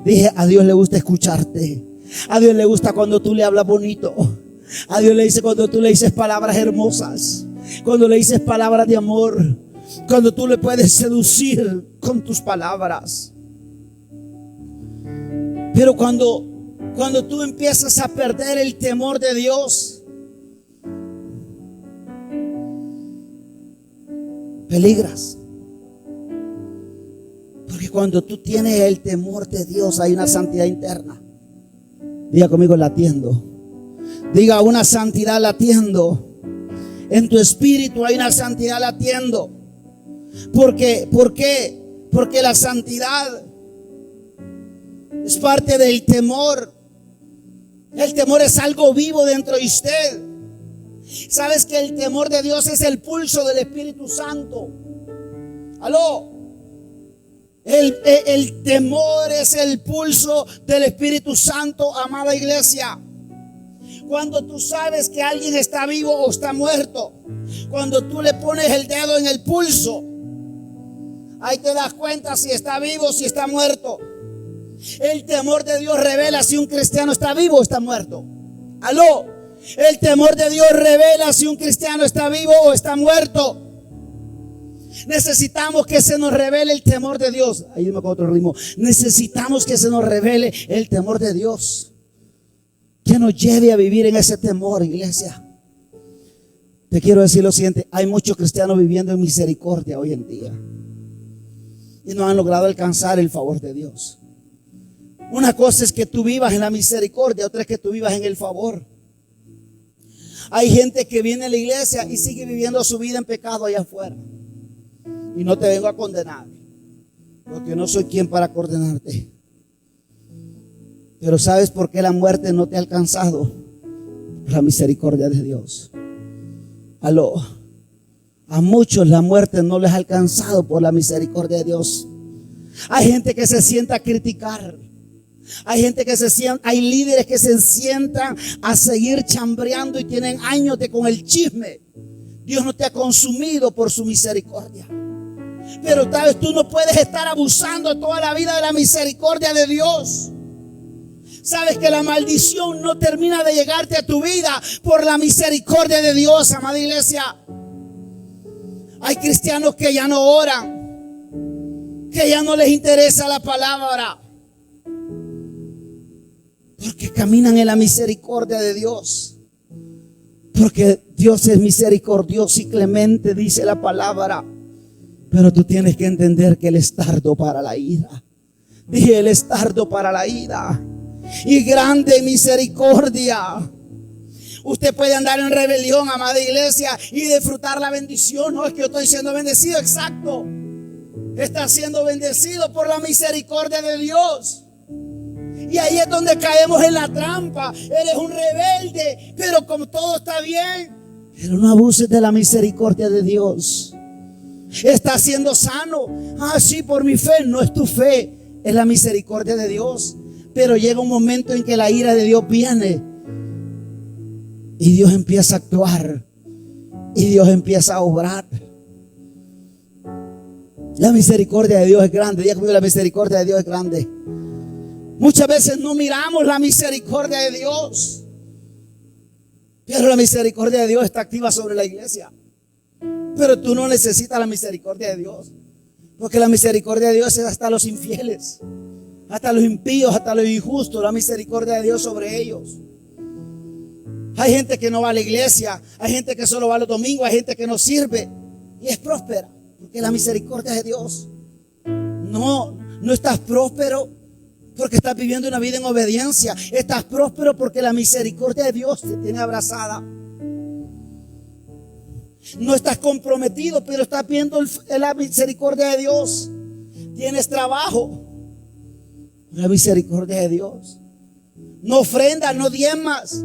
Dije, a Dios le gusta escucharte. A Dios le gusta cuando tú le hablas bonito. A Dios le dice cuando tú le dices palabras hermosas, cuando le dices palabras de amor, cuando tú le puedes seducir con tus palabras. Pero cuando tú empiezas a perder el temor de Dios, peligras. Porque cuando tú tienes el temor de Dios, hay una santidad interna. Diga conmigo, latiendo. Diga, una santidad latiendo. En tu espíritu hay una santidad latiendo. ¿Por qué? Porque la santidad es parte del temor. El temor es algo vivo dentro de usted. ¿Sabes que el temor de Dios es el pulso del Espíritu Santo? ¿Aló? El temor es el pulso del Espíritu Santo, amada iglesia. Cuando tú sabes que alguien está vivo o está muerto, cuando tú le pones el dedo en el pulso, ahí te das cuenta si está vivo o si está muerto. El temor de Dios revela si un cristiano está vivo o está muerto. ¿Aló? El temor de Dios revela si un cristiano está vivo o está muerto. Necesitamos que se nos revele el temor de Dios. Ahí me acuerdo otro ritmo. Necesitamos que se nos revele el temor de Dios, que nos lleve a vivir en ese temor, iglesia. Te quiero decir lo siguiente: hay muchos cristianos viviendo en misericordia hoy en día y no han logrado alcanzar el favor de Dios. Una cosa es que tú vivas en la misericordia, otra es que tú vivas en el favor. Hay gente que viene a la iglesia y sigue viviendo su vida en pecado allá afuera. Y no te vengo a condenar, porque no soy quien para condenarte. Pero ¿sabes por qué la muerte no te ha alcanzado? Por la misericordia de Dios. Aló. A muchos la muerte no les ha alcanzado por la misericordia de Dios. Hay gente que se sienta a criticar. Hay gente que se sienta, hay líderes que se sientan a seguir chambreando y tienen años con el chisme. Dios no te ha consumido por su misericordia. Pero tal vez tú no puedes estar abusando toda la vida de la misericordia de Dios. Sabes que la maldición no termina de llegarte a tu vida por la misericordia de Dios, amada iglesia. Hay cristianos que ya no oran, que ya no les interesa la palabra, porque caminan en la misericordia de Dios. Porque Dios es misericordioso y clemente, dice la palabra. Pero tú tienes que entender que Él es tardo para la ira. Dije, Él es tardo para la ira y grande misericordia. Usted puede andar en rebelión, amada iglesia, y disfrutar la bendición. No es que yo estoy siendo bendecido, exacto. Está siendo bendecido por la misericordia de Dios. Y ahí es donde caemos en la trampa. Eres un rebelde, pero como todo está bien, pero no abuses de la misericordia de Dios. Estás siendo sano. Ah, sí, por mi fe. No es tu fe, es la misericordia de Dios. Pero llega un momento en que la ira de Dios viene y Dios empieza a actuar y Dios empieza a obrar. La misericordia de Dios es grande. Diga conmigo, la misericordia de Dios es grande. Muchas veces no miramos la misericordia de Dios, pero la misericordia de Dios está activa sobre la iglesia. Pero tú no necesitas la misericordia de Dios, porque la misericordia de Dios es hasta los infieles, hasta los impíos, hasta los injustos. La misericordia de Dios sobre ellos. Hay gente que no va a la iglesia, hay gente que solo va los domingos, hay gente que no sirve y es próspera, porque la misericordia de Dios. No estás próspero porque estás viviendo una vida en obediencia. Estás próspero porque la misericordia de Dios te tiene abrazada. No estás comprometido, pero estás viendo la misericordia de Dios. Tienes trabajo, la misericordia de Dios. No ofrendas, no diezmas,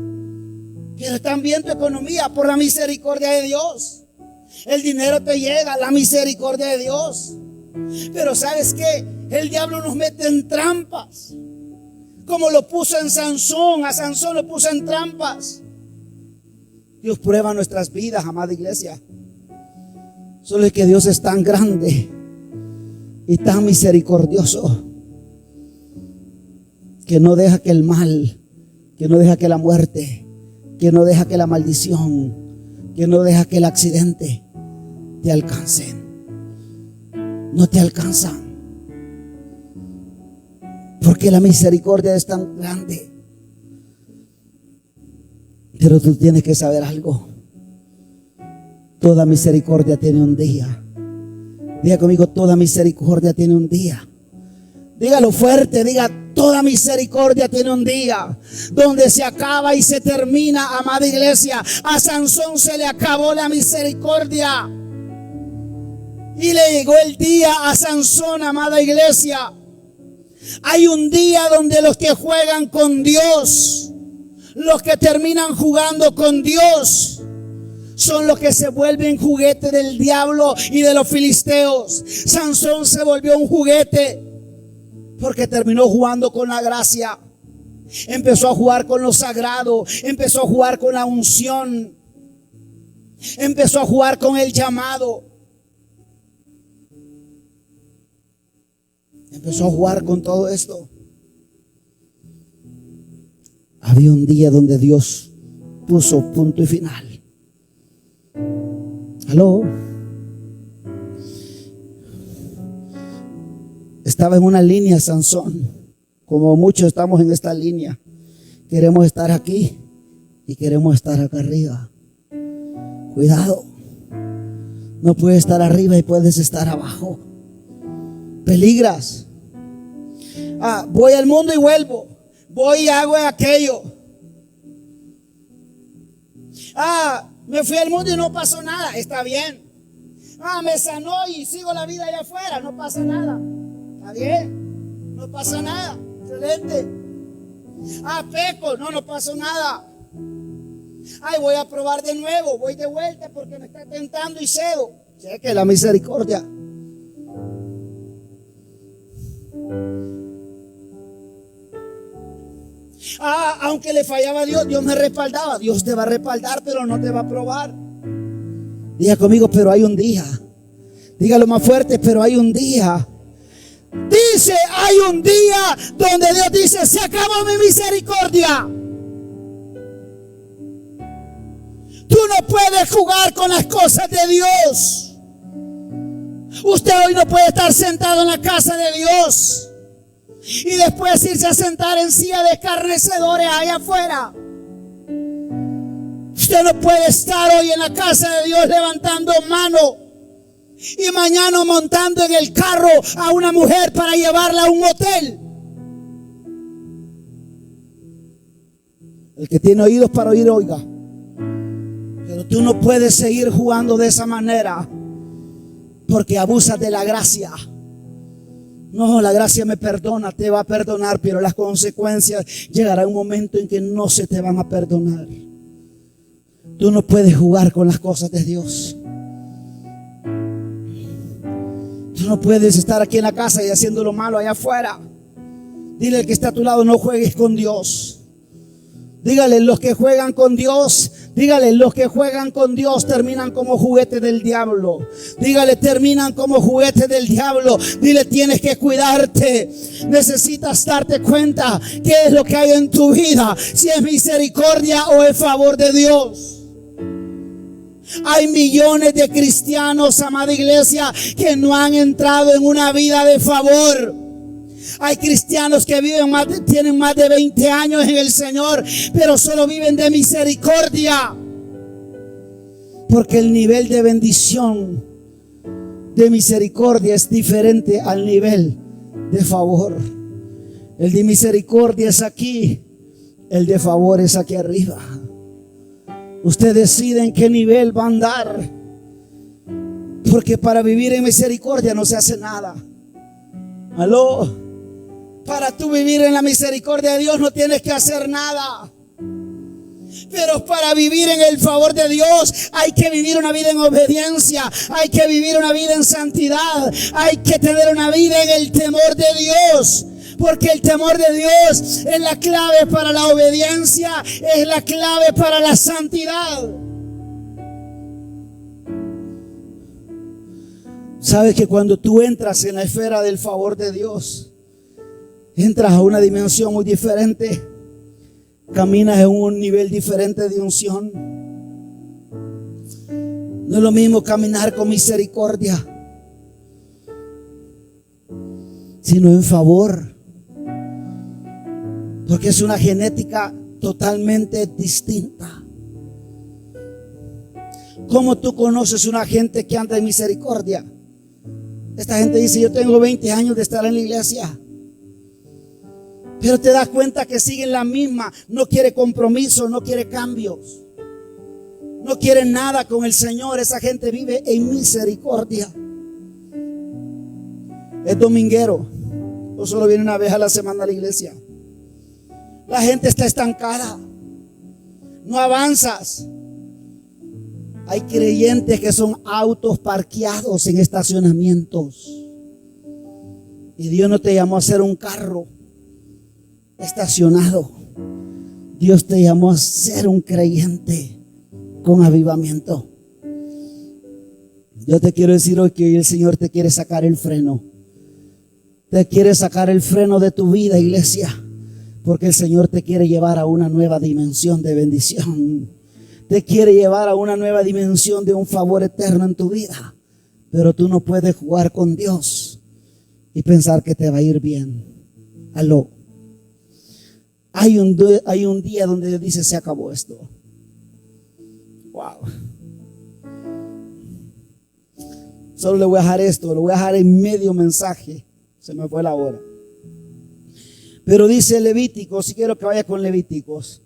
pero están viendo tu economía por la misericordia de Dios. El dinero te llega, la misericordia de Dios. Pero ¿sabes qué? El diablo nos mete en trampas, como lo puso en Sansón. A Sansón lo puso en trampas. Dios prueba nuestras vidas, amada iglesia. Solo es que Dios es tan grande y tan misericordioso que no deja que el mal, que no deja que la muerte, que no deja que la maldición, que no deja que el accidente te alcancen. No te alcanzan, porque la misericordia es tan grande. Pero tú tienes que saber algo. Toda misericordia tiene un día. Diga conmigo, toda misericordia tiene un día. Dígalo fuerte, diga, toda misericordia tiene un día donde se acaba y se termina, amada iglesia. A Sansón se le acabó la misericordia y le llegó el día a Sansón, amada iglesia. Hay un día donde los que juegan con Dios, los que terminan jugando con Dios, son los que se vuelven juguete del diablo y de los filisteos. Sansón se volvió un juguete porque terminó jugando con la gracia. Empezó a jugar con lo sagrado, empezó a jugar con la unción, empezó a jugar con el llamado, empezó a jugar con todo esto. Había un día donde Dios puso punto y final. ¿Aló? Estaba en una línea Sansón, como muchos estamos en esta línea. Queremos estar aquí y queremos estar acá arriba. Cuidado, no puedes estar arriba y puedes estar abajo. Peligras. Voy al mundo y vuelvo. Voy y hago aquello. Me fui al mundo y no pasó nada. Está bien. Me sanó y sigo la vida allá afuera. No pasa nada. Está bien. No pasa nada. Excelente. Peco. No pasó nada. Voy a probar de nuevo. Voy de vuelta porque me está tentando y cedo. Cheque la misericordia. Aunque le fallaba a Dios, Dios me respaldaba. Dios te va a respaldar, pero no te va a probar. Diga conmigo, pero hay un día. Dígalo más fuerte, pero hay un día. Dice, hay un día donde Dios dice, se acabó mi misericordia. Tú no puedes jugar con las cosas de Dios. Usted hoy no puede estar sentado en la casa de Dios y después irse a sentar en silla de escarnecedores allá afuera. Usted no puede estar hoy en la casa de Dios levantando mano y mañana montando en el carro a una mujer para llevarla a un hotel. El que tiene oídos para oír, oiga. Pero tú no puedes seguir jugando de esa manera, porque abusas de la gracia. No, la gracia me perdona, te va a perdonar, pero las consecuencias llegará un momento en que no se te van a perdonar. Tú no puedes jugar con las cosas de Dios. Tú no puedes estar aquí en la casa y haciendo lo malo allá afuera. Dile al que está a tu lado, no juegues con Dios. Dígale, los que juegan con Dios, dígale, los que juegan con Dios terminan como juguete del diablo. Dígale, terminan como juguete del diablo. Dile, tienes que cuidarte. Necesitas darte cuenta qué es lo que hay en tu vida, si es misericordia o es favor de Dios. Hay millones de cristianos, amada iglesia, que no han entrado en una vida de favor. Hay cristianos que tienen más de 20 años en el Señor, pero solo viven de misericordia. Porque el nivel de bendición, de misericordia, es diferente al nivel de favor. El de misericordia es aquí, el de favor es aquí arriba. Usted decide en qué nivel va a andar. Porque para vivir en misericordia no se hace nada. Aló. Para tú vivir en la misericordia de Dios no tienes que hacer nada. Pero para vivir en el favor de Dios hay que vivir una vida en obediencia. Hay que vivir una vida en santidad. Hay que tener una vida en el temor de Dios. Porque el temor de Dios es la clave para la obediencia. Es la clave para la santidad. Sabes que cuando tú entras en la esfera del favor de Dios, entras a una dimensión muy diferente. Caminas en un nivel diferente de unción. No es lo mismo caminar con misericordia, sino en favor. Porque es una genética totalmente distinta. ¿Cómo tú conoces una gente que anda en misericordia? Esta gente dice: yo tengo 20 años de estar en la iglesia. Pero te das cuenta que siguen la misma. No quiere compromiso, no quiere cambios. No quiere nada con el Señor. Esa gente vive en misericordia. Es dominguero. O solo viene una vez a la semana a la iglesia. La gente está estancada. No avanzas. Hay creyentes que son autos parqueados en estacionamientos. Y Dios no te llamó a ser un carro estacionado. Dios te llamó a ser un creyente con avivamiento. Yo te quiero decir hoy que hoy el Señor te quiere sacar el freno. Te quiere sacar el freno de tu vida, iglesia. Porque el Señor te quiere llevar a una nueva dimensión de bendición. Te quiere llevar a una nueva dimensión de un favor eterno en tu vida. Pero tú no puedes jugar con Dios y pensar que te va a ir bien. Aló. Hay un día donde Dios dice: se acabó esto. Wow. Solo le voy a dejar esto. Lo voy a dejar en medio mensaje. Se me fue la hora. Pero dice Levíticos, si quiero que vaya con Levíticos,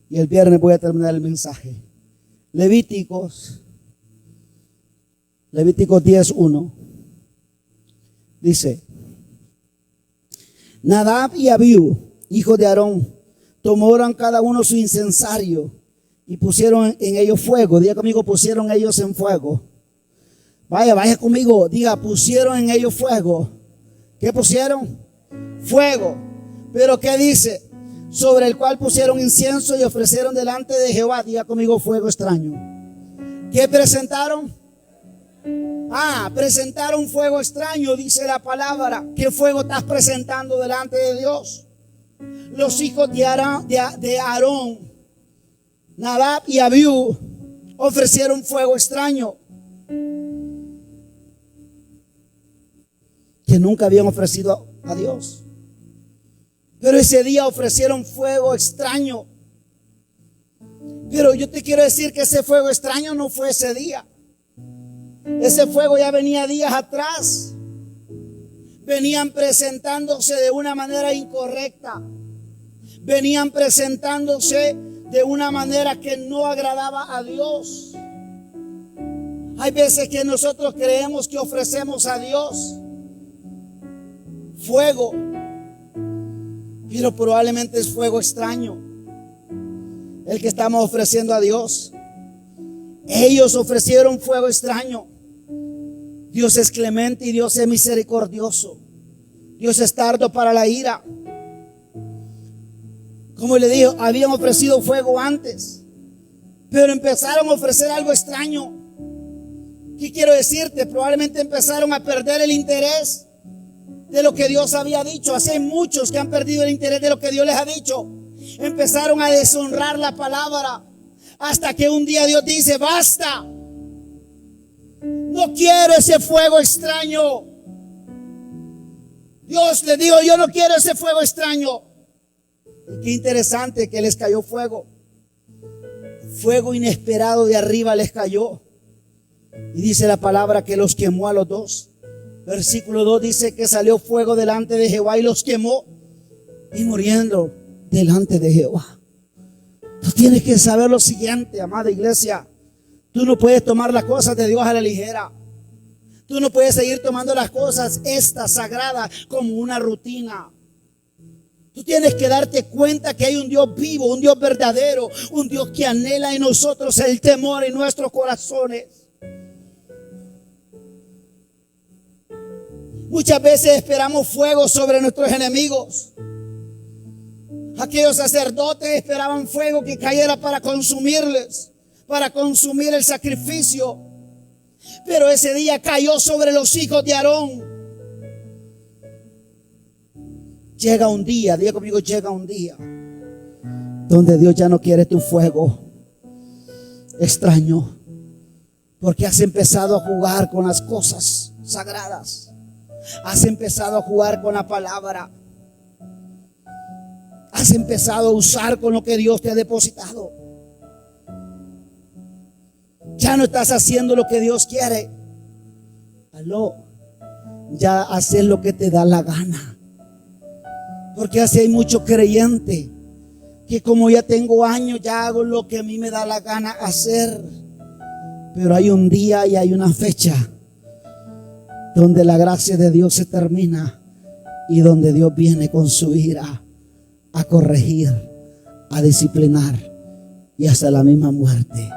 y el viernes voy a terminar el mensaje. Levíticos 10:1 dice: Nadab y Abiú, hijos de Aarón, tomaron cada uno su incensario y pusieron en ellos fuego. Diga conmigo: pusieron ellos en fuego. Vaya conmigo, diga: pusieron en ellos fuego. ¿Qué pusieron? Fuego. Pero ¿qué dice? Sobre el cual pusieron incienso y ofrecieron delante de Jehová. Diga conmigo: fuego extraño. ¿Qué presentaron? Presentaron fuego extraño, dice la palabra. ¿Qué fuego estás presentando delante de Dios? Los hijos de Aarón, Nadab y Abiú, ofrecieron fuego extraño que nunca habían ofrecido a Dios. Pero ese día ofrecieron fuego extraño. Pero yo te quiero decir que ese fuego extraño no fue ese día. Ese fuego ya venía días atrás. Venían presentándose de una manera incorrecta. Venían presentándose de una manera que no agradaba a Dios. Hay veces que nosotros creemos que ofrecemos a Dios fuego, pero probablemente es fuego extraño el que estamos ofreciendo a Dios. Ellos ofrecieron fuego extraño. Dios es clemente y Dios es misericordioso. Dios es tardo para la ira. Como le digo, habían ofrecido fuego antes, pero empezaron a ofrecer algo extraño. ¿Qué quiero decirte? Probablemente empezaron a perder el interés de lo que Dios había dicho. Así hay muchos que han perdido el interés de lo que Dios les ha dicho. Empezaron a deshonrar la palabra, hasta que un día Dios dice: basta, no quiero ese fuego extraño. Dios le dijo: yo no quiero ese fuego extraño. Y qué interesante que les cayó fuego. Fuego inesperado de arriba les cayó. Y dice la palabra que los quemó a los dos. Versículo 2 dice que salió fuego delante de Jehová y los quemó, y muriendo delante de Jehová. Tú tienes que saber lo siguiente, amada iglesia: tú no puedes tomar las cosas de Dios a la ligera. Tú no puedes seguir tomando las cosas estas sagradas como una rutina. Tú tienes que darte cuenta que hay un Dios vivo, un Dios verdadero, un Dios que anhela en nosotros el temor en nuestros corazones. Muchas veces esperamos fuego sobre nuestros enemigos. Aquellos sacerdotes esperaban fuego que cayera para consumirles, para consumir el sacrificio. Pero ese día cayó sobre los hijos de Aarón. Llega un día, diga conmigo, llega un día donde Dios ya no quiere tu fuego extraño, porque has empezado a jugar con las cosas sagradas. Has empezado a jugar con la palabra. Has empezado a usar con lo que Dios te ha depositado. Ya no estás haciendo lo que Dios quiere. Aló. Ya haces lo que te da la gana. Porque así hay mucho creyente que como ya tengo años, ya hago lo que a mí me da la gana hacer. Pero hay un día y hay una fecha donde la gracia de Dios se termina y donde Dios viene con su ira a corregir, a disciplinar, y hasta la misma muerte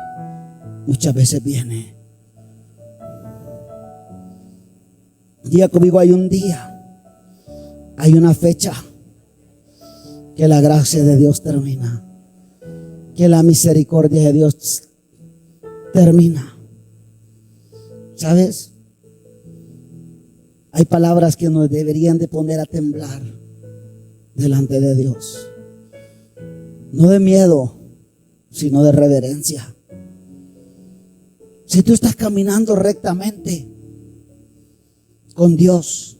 muchas veces viene. Diga conmigo, hay un día, hay una fecha que la gracia de Dios termina, que la misericordia de Dios termina. ¿Sabes? Hay palabras que nos deberían de poner a temblar delante de Dios. No de miedo, sino de reverencia. Si tú estás caminando rectamente con Dios,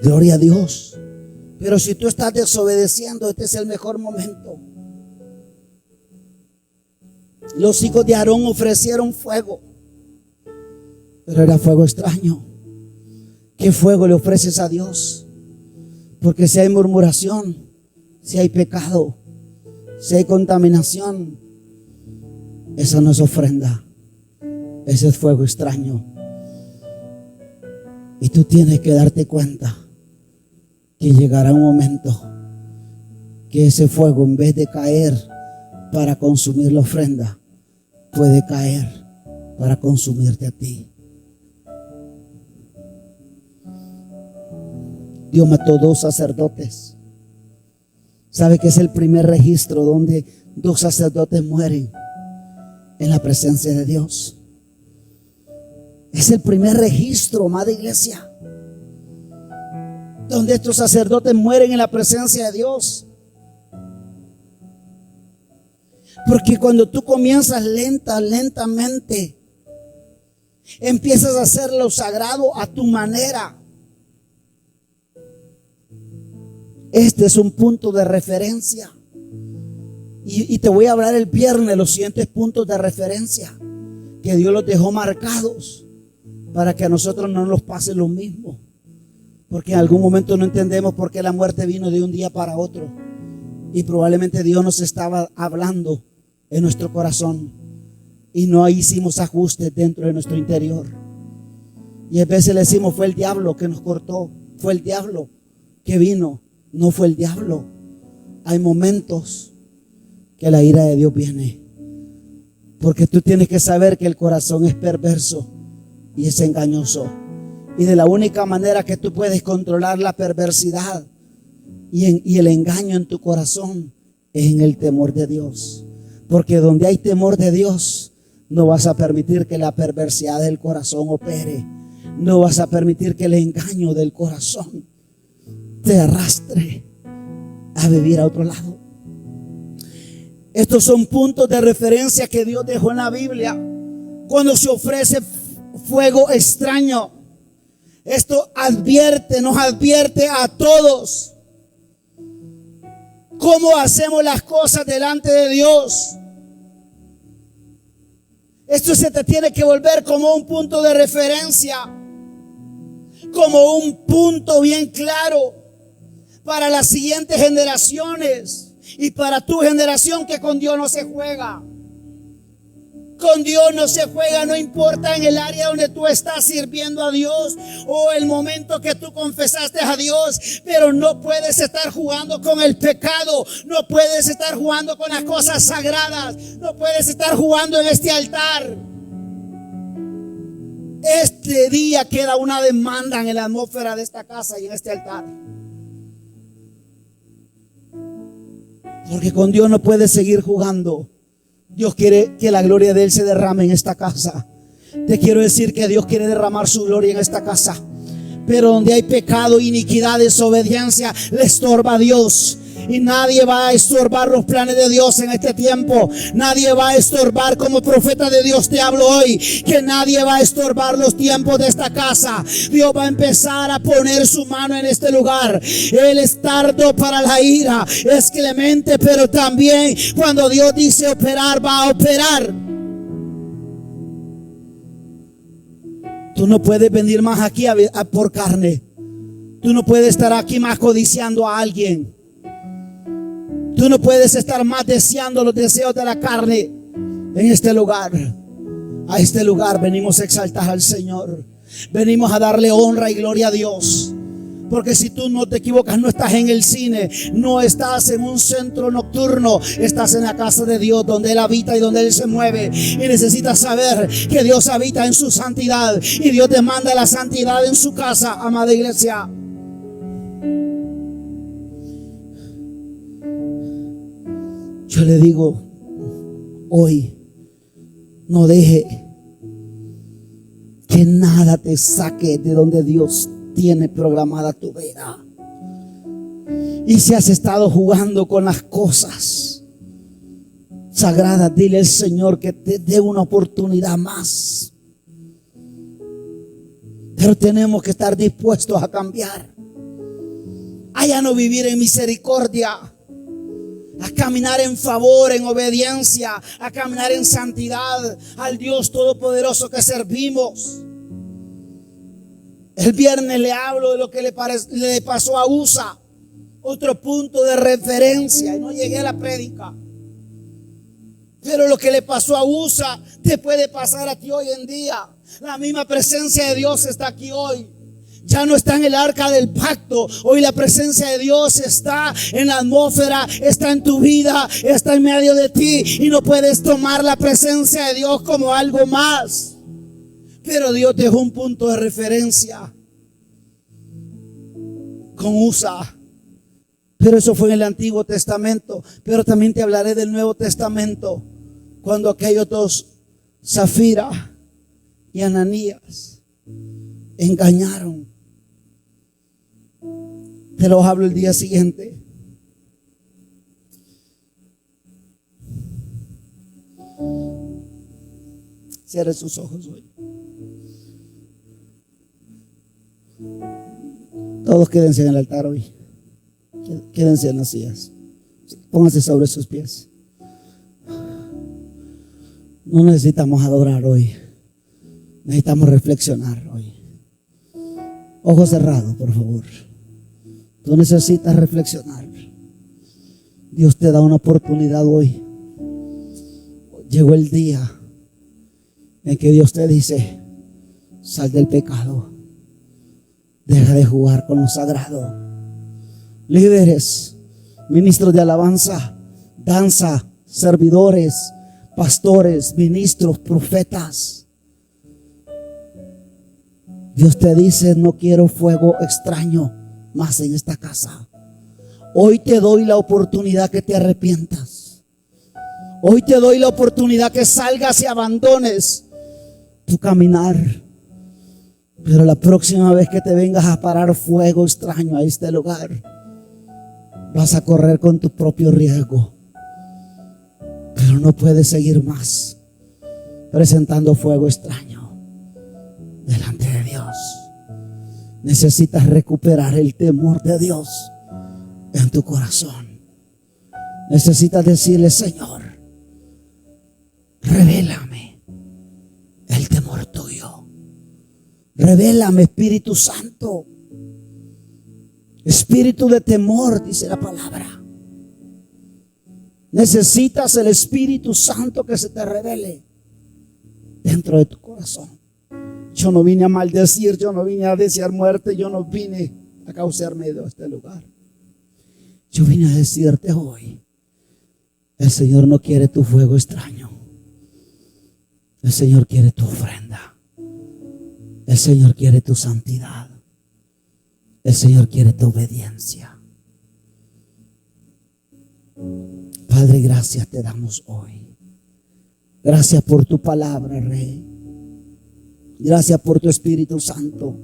gloria a Dios. Pero si tú estás desobedeciendo, este es el mejor momento. Los hijos de Aarón ofrecieron fuego, pero era fuego extraño. ¿Qué fuego le ofreces a Dios? Porque si hay murmuración, si hay pecado, si hay contaminación, esa no es ofrenda, ese es fuego extraño. Y tú tienes que darte cuenta que llegará un momento que ese fuego, en vez de caer para consumir la ofrenda, puede caer para consumirte a ti. Dios mató 2 sacerdotes. ¿Sabe que es el primer registro donde 2 sacerdotes mueren en la presencia de Dios? Es el primer registro, amada iglesia, donde estos sacerdotes mueren en la presencia de Dios. Porque cuando tú comienzas lentamente, empiezas a hacer lo sagrado a tu manera. Este es un punto de referencia. Y te voy a hablar el viernes los siguientes puntos de referencia que Dios los dejó marcados para que a nosotros no nos pase lo mismo. Porque en algún momento no entendemos por qué la muerte vino de un día para otro. Y probablemente Dios nos estaba hablando en nuestro corazón y no hicimos ajustes dentro de nuestro interior. Y a veces le decimos, fue el diablo que nos cortó, fue el diablo que vino. No fue el diablo. Hay momentos que la ira de Dios viene, porque tú tienes que saber que el corazón es perverso y es engañoso. Y de la única manera que tú puedes controlar la perversidad y el engaño en tu corazón es en el temor de Dios. Porque donde hay temor de Dios, no vas a permitir que la perversidad del corazón opere. No vas a permitir que el engaño del corazón te arrastre a vivir a otro lado. Estos son puntos de referencia que Dios dejó en la Biblia cuando se ofrece fuego extraño. Esto nos advierte a todos cómo hacemos las cosas delante de Dios. Esto se te tiene que volver como un punto de referencia, como un punto bien claro para las siguientes generaciones y para tu generación, que con Dios no se juega. Con Dios no se juega, no importa en el área donde tú estás sirviendo a Dios o el momento que tú confesaste a Dios, pero no puedes estar jugando con el pecado, no puedes estar jugando con las cosas sagradas, no puedes estar jugando en este altar. Este día queda una demanda en la atmósfera de esta casa y en este altar. Porque con Dios no puedes seguir jugando. Dios quiere que la gloria de Él se derrame en esta casa. Te quiero decir que Dios quiere derramar su gloria en esta casa. Pero donde hay pecado, iniquidad, desobediencia, le estorba a Dios. Y nadie va a estorbar los planes de Dios en este tiempo. Nadie va a estorbar, como profeta de Dios te hablo hoy, que nadie va a estorbar los tiempos de esta casa. Dios va a empezar a poner su mano en este lugar. Él es tardo para la ira, es clemente, pero también cuando Dios dice operar, va a operar. Tú no puedes venir más aquí por carne. Tú no puedes estar aquí más codiciando a alguien. Tú no puedes estar más deseando los deseos de la carne en este lugar. A este lugar venimos a exaltar al Señor. Venimos a darle honra y gloria a Dios. Porque si tú no te equivocas, no estás en el cine, no estás en un centro nocturno, estás en la casa de Dios donde Él habita y donde Él se mueve. Y necesitas saber que Dios habita en su santidad y Dios demanda la santidad en su casa, amada iglesia. Yo le digo hoy, no deje que nada te saque de donde Dios tiene programada tu vida. Y si has estado jugando con las cosas sagradas, dile al Señor que te dé una oportunidad más. Pero tenemos que estar dispuestos a cambiar, a ya no vivir en misericordia, a caminar en favor, en obediencia, a caminar en santidad al Dios Todopoderoso que servimos. El viernes le hablo de lo que le pasó a Usa, otro punto de referencia, y no llegué a la prédica. Pero lo que le pasó a Usa te puede pasar a ti hoy en día. La misma presencia de Dios está aquí hoy. Ya no está en el arca del pacto. Hoy la presencia de Dios está en la atmósfera, está en tu vida, está en medio de ti. Y no puedes tomar la presencia de Dios como algo más. Pero Dios dejó un punto de referencia con Usa. Pero eso fue en el Antiguo Testamento. Pero también te hablaré del Nuevo Testamento, cuando aquellos dos, Zafira y Ananías, engañaron. Te los hablo el día siguiente. Cierre sus ojos hoy. Todos quédense en el altar hoy. Quédense en las sillas. Pónganse sobre sus pies. No necesitamos adorar hoy. Necesitamos reflexionar hoy. Ojos cerrados, por favor. Tú necesitas reflexionar. Dios te da una oportunidad hoy. Llegó el día en que Dios te dice: sal del pecado. Deja de jugar con lo sagrado. Líderes, ministros de alabanza, danza, servidores, pastores, ministros, profetas. Dios te dice: no quiero fuego extraño más en esta casa. Hoy te doy la oportunidad que te arrepientas. Hoy te doy la oportunidad que salgas y abandones tu caminar. Pero la próxima vez que te vengas a parar fuego extraño a este lugar, vas a correr con tu propio riesgo. Pero no puedes seguir más presentando fuego extraño delante de Dios. Necesitas recuperar el temor de Dios en tu corazón. Necesitas decirle: Señor, revélame el temor tuyo. Revélame, Espíritu Santo. Espíritu de temor, dice la palabra. Necesitas el Espíritu Santo que se te revele. dentro de tu corazón. Yo no vine a maldecir, yo no vine a desear muerte, yo no vine a causar miedo a este lugar. Yo vine a decirte hoy, el Señor no quiere tu fuego extraño. El Señor quiere tu ofrenda. El Señor quiere tu santidad. El Señor quiere tu obediencia. Padre, gracias te damos hoy. Gracias por tu palabra, Rey. Gracias por tu Espíritu Santo.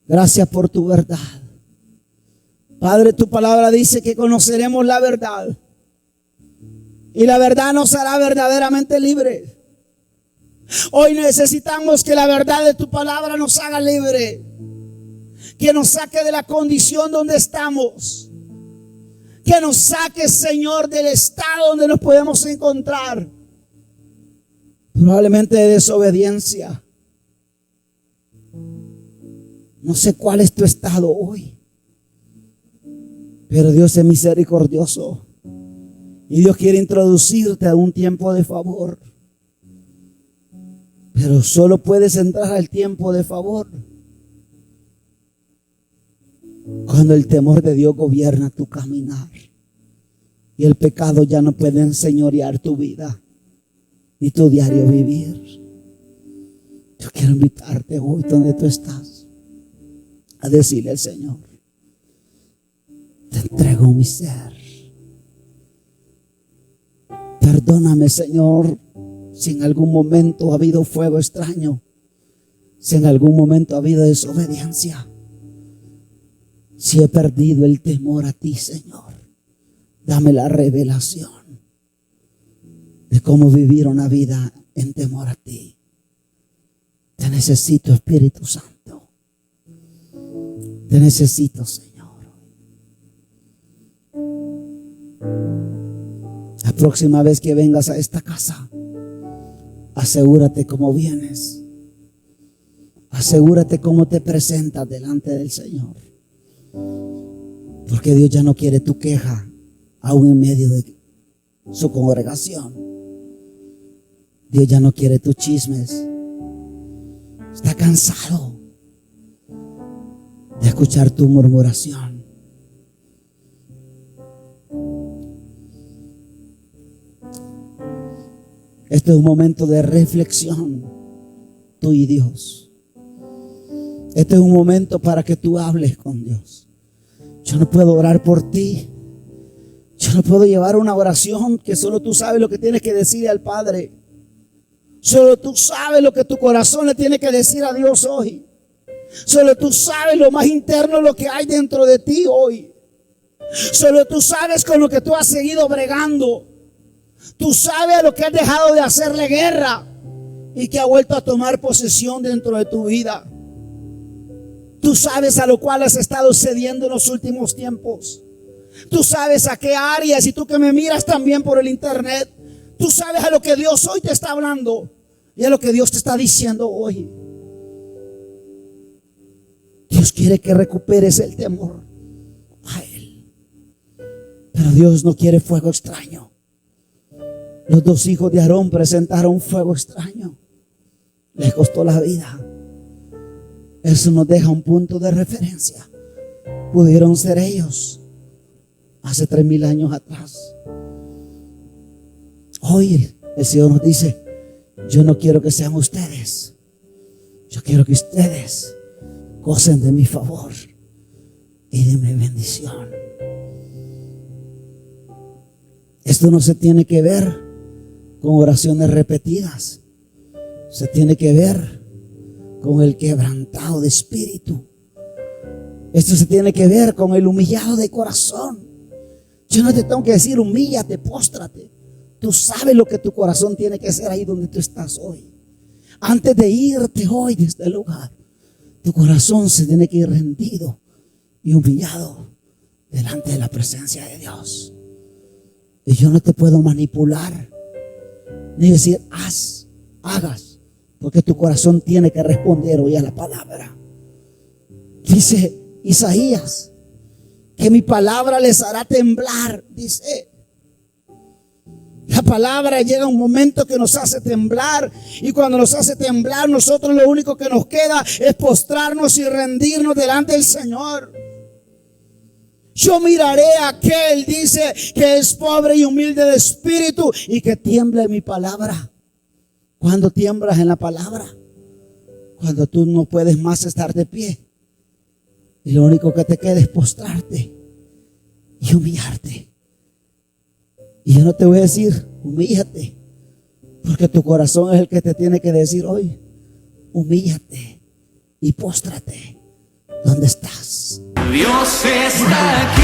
Gracias por tu verdad. Padre, tu palabra dice que conoceremos la verdad y la verdad nos hará verdaderamente libres. Hoy necesitamos que la verdad de tu palabra nos haga libre, que nos saque de la condición donde estamos, que nos saque, Señor, del estado donde nos podemos encontrar, probablemente de desobediencia. No sé cuál es tu estado hoy, pero Dios es misericordioso y Dios quiere introducirte a un tiempo de favor. Pero solo puedes entrar al tiempo de favor cuando el temor de Dios gobierna tu caminar y el pecado ya no puede enseñorear tu vida ni tu diario vivir. Yo quiero invitarte hoy donde tú estás a decirle al Señor: te entrego mi ser. Perdóname, Señor, si en algún momento ha habido fuego extraño, si en algún momento ha habido desobediencia, si he perdido el temor a ti, Señor, dame la revelación de cómo vivir una vida en temor a ti. Te necesito, Espíritu Santo. Te necesito, Señor. La próxima vez que vengas a esta casa, asegúrate cómo vienes. Asegúrate cómo te presentas delante del Señor. Porque Dios ya no quiere tu queja aún en medio de su congregación. Dios ya no quiere tus chismes. Está cansado de escuchar tu murmuración. Este es un momento de reflexión, tú y Dios. Este es un momento para que tú hables con Dios. Yo no puedo orar por ti. Yo no puedo llevar una oración que solo tú sabes lo que tienes que decir al Padre. Solo tú sabes lo que tu corazón le tiene que decir a Dios hoy. Solo tú sabes lo más interno, lo que hay dentro de ti hoy. Solo tú sabes con lo que tú has seguido bregando. Tú sabes a lo que has dejado de hacerle guerra y que ha vuelto a tomar posesión dentro de tu vida. Tú sabes a lo cual has estado cediendo en los últimos tiempos. Tú sabes a qué áreas, y tú que me miras también por el internet, tú sabes a lo que Dios hoy te está hablando y a lo que Dios te está diciendo hoy. Dios quiere que recuperes el temor a Él, pero Dios no quiere fuego extraño. Los dos hijos de Aarón presentaron fuego extraño. Les costó la vida. Eso nos deja un punto de referencia. Pudieron ser ellos hace 3000 años atrás. Hoy el Señor nos dice: yo no quiero que sean ustedes. Yo quiero que ustedes gocen de mi favor y de mi bendición. Esto no se tiene que ver con oraciones repetidas. Se tiene que ver con el quebrantado de espíritu. Esto se tiene que ver con el humillado de corazón. Yo no te tengo que decir humíllate, póstrate. Tú sabes lo que tu corazón tiene que hacer ahí donde tú estás hoy. Antes de irte hoy de este lugar, tu corazón se tiene que ir rendido y humillado delante de la presencia de Dios. Y yo no te puedo manipular ni decir hagas, porque tu corazón tiene que responder hoy a la palabra. Dice Isaías que mi palabra les hará temblar. Dice, la palabra llega un momento que nos hace temblar, y cuando nos hace temblar, nosotros lo único que nos queda es postrarnos y rendirnos delante del Señor. Yo miraré a aquel, dice, que es pobre y humilde de espíritu y que tiembla en mi palabra. ¿Cuándo tiemblas en la palabra? Cuando tú no puedes más estar de pie y lo único que te queda es postrarte y humillarte. Y yo no te voy a decir humíllate, porque tu corazón es el que te tiene que decir hoy: humíllate y póstrate donde estás. Dios está aquí.